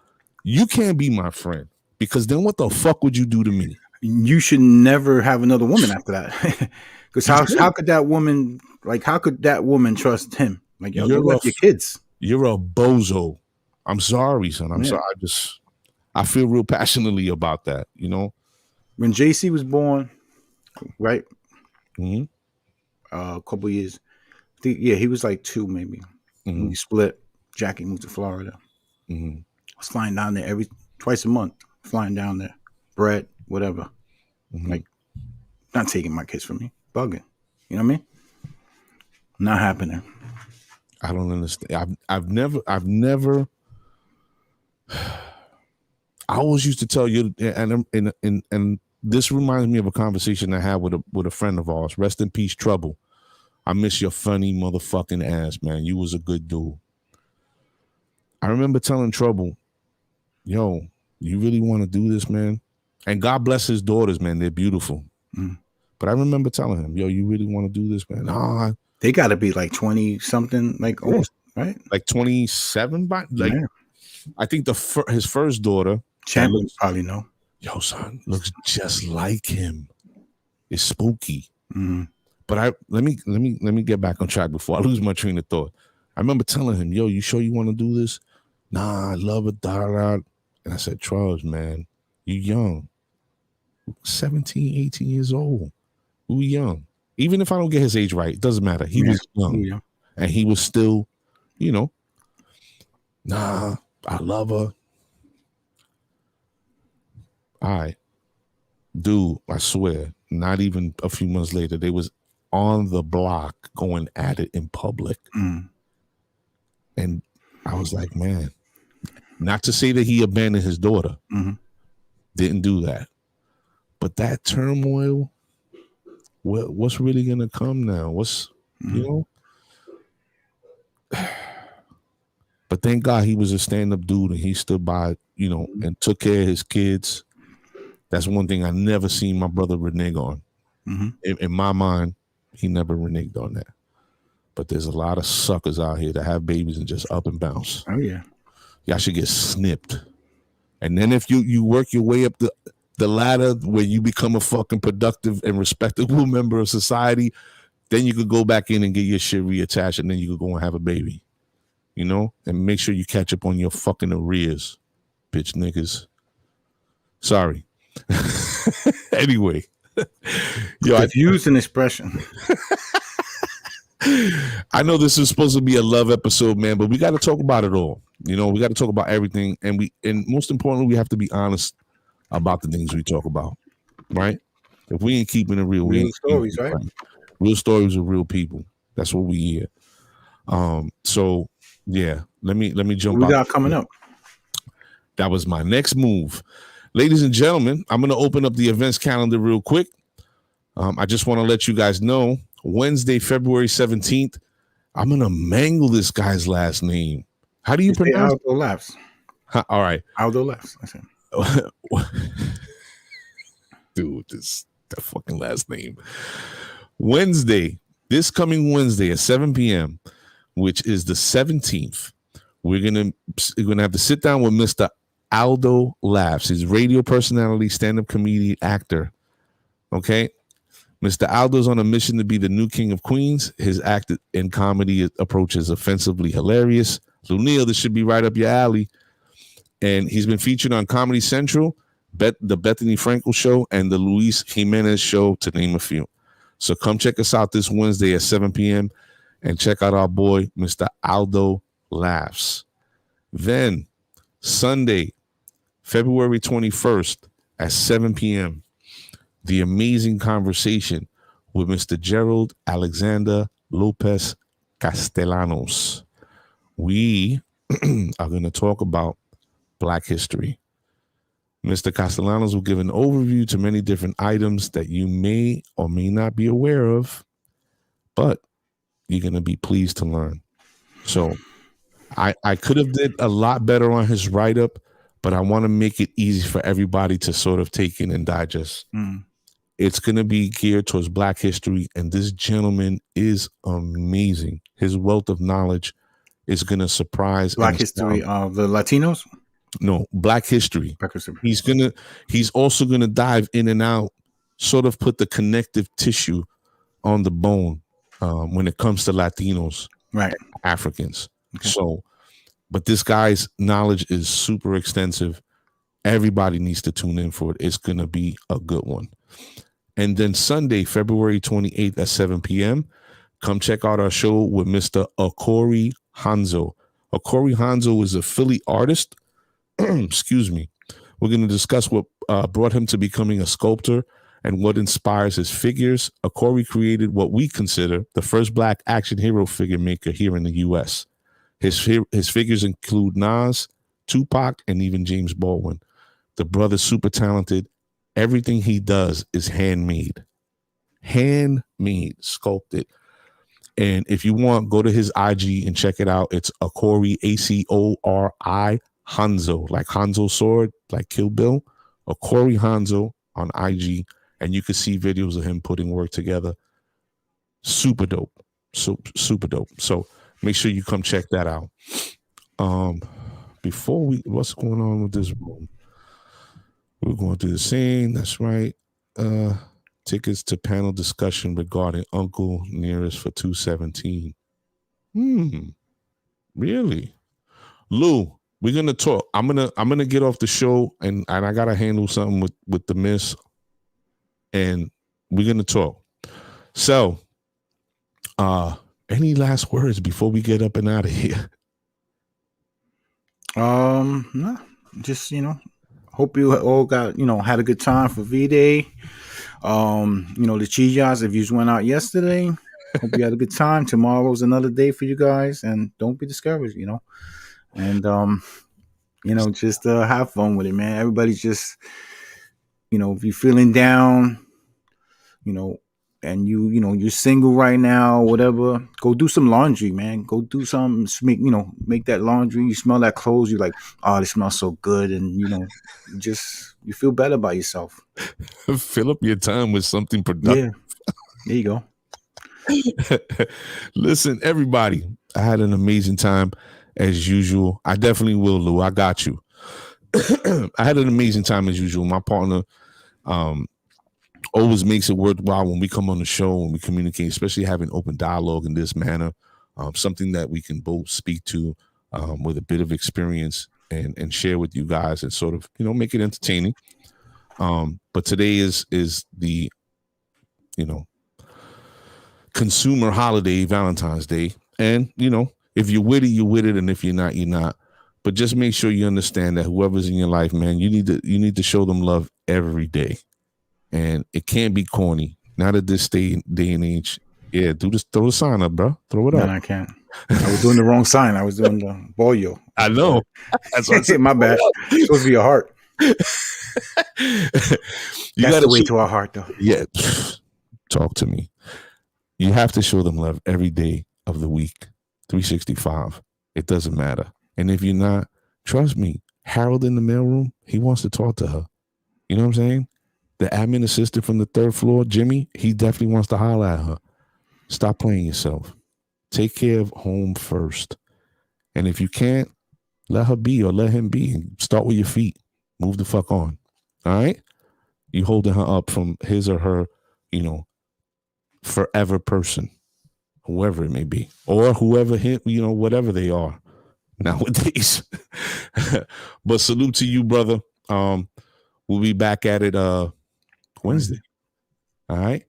you can't be my friend, because then what the fuck would you do to me? You should never have another woman after that. Because how could that woman trust him? Like, you're your kids. You're a bozo. I'm sorry, son. I'm sorry. I feel real passionately about that, When JC was born, right? Mm-hmm. A couple years. I think, he was like 2 maybe. Mm-hmm. When we split, Jackie moved to Florida. Mm-hmm. I was flying down there twice a month, flying down there. Bread, whatever. Mm-hmm. Like, not taking my kids from me. Bugging. You know what I mean? Not happening. I don't understand. I've never I always used to tell you, and this reminds me of a conversation I had with a friend of ours. Rest in peace, Trouble. I miss your funny motherfucking ass, man. You was a good dude. I remember telling Trouble, yo, you really want to do this, man? And God bless his daughters, man. They're beautiful. Mm. But I remember telling him, yo, you really want to do this, man? Nah. They got to be like 20 something, like almost, right? Like 27, like yeah. I think his first daughter, Champion probably know. Yo, son, looks just like him. It's spooky. Mm-hmm. But let me get back on track before I lose my train of thought. I remember telling him, yo, you sure you want to do this? Nah, I love it, da. And I said, Charles, man, you young. 17, 18 years old. Who young? Even if I don't get his age right, it doesn't matter. He was young. Yeah. And he was still, nah, I love her. All right. Dude, I swear, not even a few months later, they was on the block going at it in public. Mm. And I was like, man, not to say that he abandoned his daughter. Mm-hmm. Didn't do that. But that turmoil, what's really going to come now? But thank God he was a stand-up dude and he stood by, and took care of his kids. That's one thing I never seen my brother renege on. Mm-hmm. In my mind, he never reneged on that. But there's a lot of suckers out here that have babies and just up and bounce. Oh, yeah. Y'all should get snipped. And then if you work your way up the ladder where you become a fucking productive and respectable member of society, then you could go back in and get your shit reattached, and then you could go and have a baby. And make sure you catch up on your fucking arrears, bitch niggas. Sorry. Anyway. Yo, I've used an expression. I know this is supposed to be a love episode, man, but we got to talk about it all. We got to talk about everything, and most importantly, we have to be honest about the things we talk about, right? If we ain't keeping it real, real stories, right? Real stories of real people. That's what we hear. So yeah, let me jump. What we got coming up? That was my next move, ladies and gentlemen. I'm gonna open up the events calendar real quick. I just want to let you guys know. Wednesday, February 17th, I'm going to mangle this guy's last name. How do you pronounce it? Aldo Laughs. All right. Aldo Laughs. Dude, that fucking last name. This coming Wednesday at 7 p.m., which is the 17th, we're gonna have to sit down with Mr. Aldo Laughs. He's radio personality, stand-up comedian, actor. Okay? Mr. Aldo's on a mission to be the new king of Queens. His act in comedy approach is offensively hilarious. Lunil, this should be right up your alley. And he's been featured on Comedy Central, the Bethany Frankel Show, and the Luis Jimenez Show, to name a few. So come check us out this Wednesday at 7 p.m. and check out our boy, Mr. Aldo Laughs. Then Sunday, February 21st at 7 p.m., the amazing conversation with Mr. Gerald Alexander Lopez Castellanos. We are going to talk about Black history. Mr. Castellanos will give an overview to many different items that you may or may not be aware of, but you're going to be pleased to learn. So I could have did a lot better on his write-up, but I want to make it easy for everybody to sort of take in and digest. It's going to be geared towards Black history, and this gentleman is amazing. His wealth of knowledge is going to surprise. Black history of the Latinos? No, Black history. Black history. He's also going to dive in and out, sort of put the connective tissue on the bone when it comes to Latinos, right? Africans. Okay. So, but this guy's knowledge is super extensive. Everybody needs to tune in for it. It's going to be a good one. And then Sunday, February 28th at 7 p.m., come check out our show with Mr. Akori Hanzo. Akori Hanzo is a Philly artist. Excuse me. We're going to discuss what brought him to becoming a sculptor and what inspires his figures. Akori created what we consider the first Black action hero figure maker here in the U.S. His figures include Nas, Tupac, and even James Baldwin. The brother's super talented Everything he does is handmade, sculpted. And if you want, go to his IG and check it out. It's Akori, Acori Hanzo, like Hanzo sword, like Kill Bill. Akori Hanzo on IG, and you can see videos of him putting work together. Super dope. Super dope. So make sure you come check that out. What's going on with this room? We're going through the scene. That's right. Tickets to panel discussion regarding Uncle Nearest for 217. Really? Lou, we're gonna talk. I'm gonna get off the show and I gotta handle something with the miss. And we're gonna talk. So any last words before we get up and out of here? No, just hope you all got had a good time for V-Day. The Chijas, if you just went out yesterday, hope you had a good time. Tomorrow's another day for you guys, and don't be discouraged, and just have fun with it, man. Everybody's just if you're feeling down, and you're single right now, whatever, go do some laundry, man. Go do something, make that laundry. You smell that clothes, you're like, oh, they smell so good, and you feel better about yourself. Fill up your time with something productive. Yeah, there you go. Listen, everybody, I had an amazing time as usual. I definitely will, Lou. I got you. I had an amazing time as usual. My partner always makes it worthwhile when we come on the show and we communicate, especially having open dialogue in this manner, something that we can both speak to with a bit of experience and share with you guys and sort of, make it entertaining. But today is the, consumer holiday, Valentine's Day. And, if you're with it, you're with it. And if you're not, you're not. But just make sure you understand that whoever's in your life, man, you need to show them love every day. And it can't be corny. Not at this day and age. Yeah, throw the sign up, bro. Throw it up. No, I can't. I was doing the wrong sign. I was doing the bollo. I know. That's what I said. My bad. It's supposed to be a heart. You That's the way to our heart, though. Yeah. Talk to me. You have to show them love every day of the week, 365. It doesn't matter. And if you're not, trust me, Harold in the mailroom, he wants to talk to her. You know what I'm saying? The admin assistant from the 3rd floor, Jimmy, he definitely wants to holler at her. Stop playing yourself. Take care of home first. And if you can't, let her be or let him be. And start with your feet. Move the fuck on. All right? You holding her up from his or her, forever person, whoever it may be, or whoever him, whatever they are nowadays. But salute to you, brother. We'll be back at it Wednesday. All right.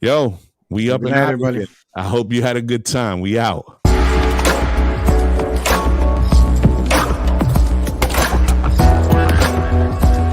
Yo, we up and out, everybody. I hope you had a good time. We out.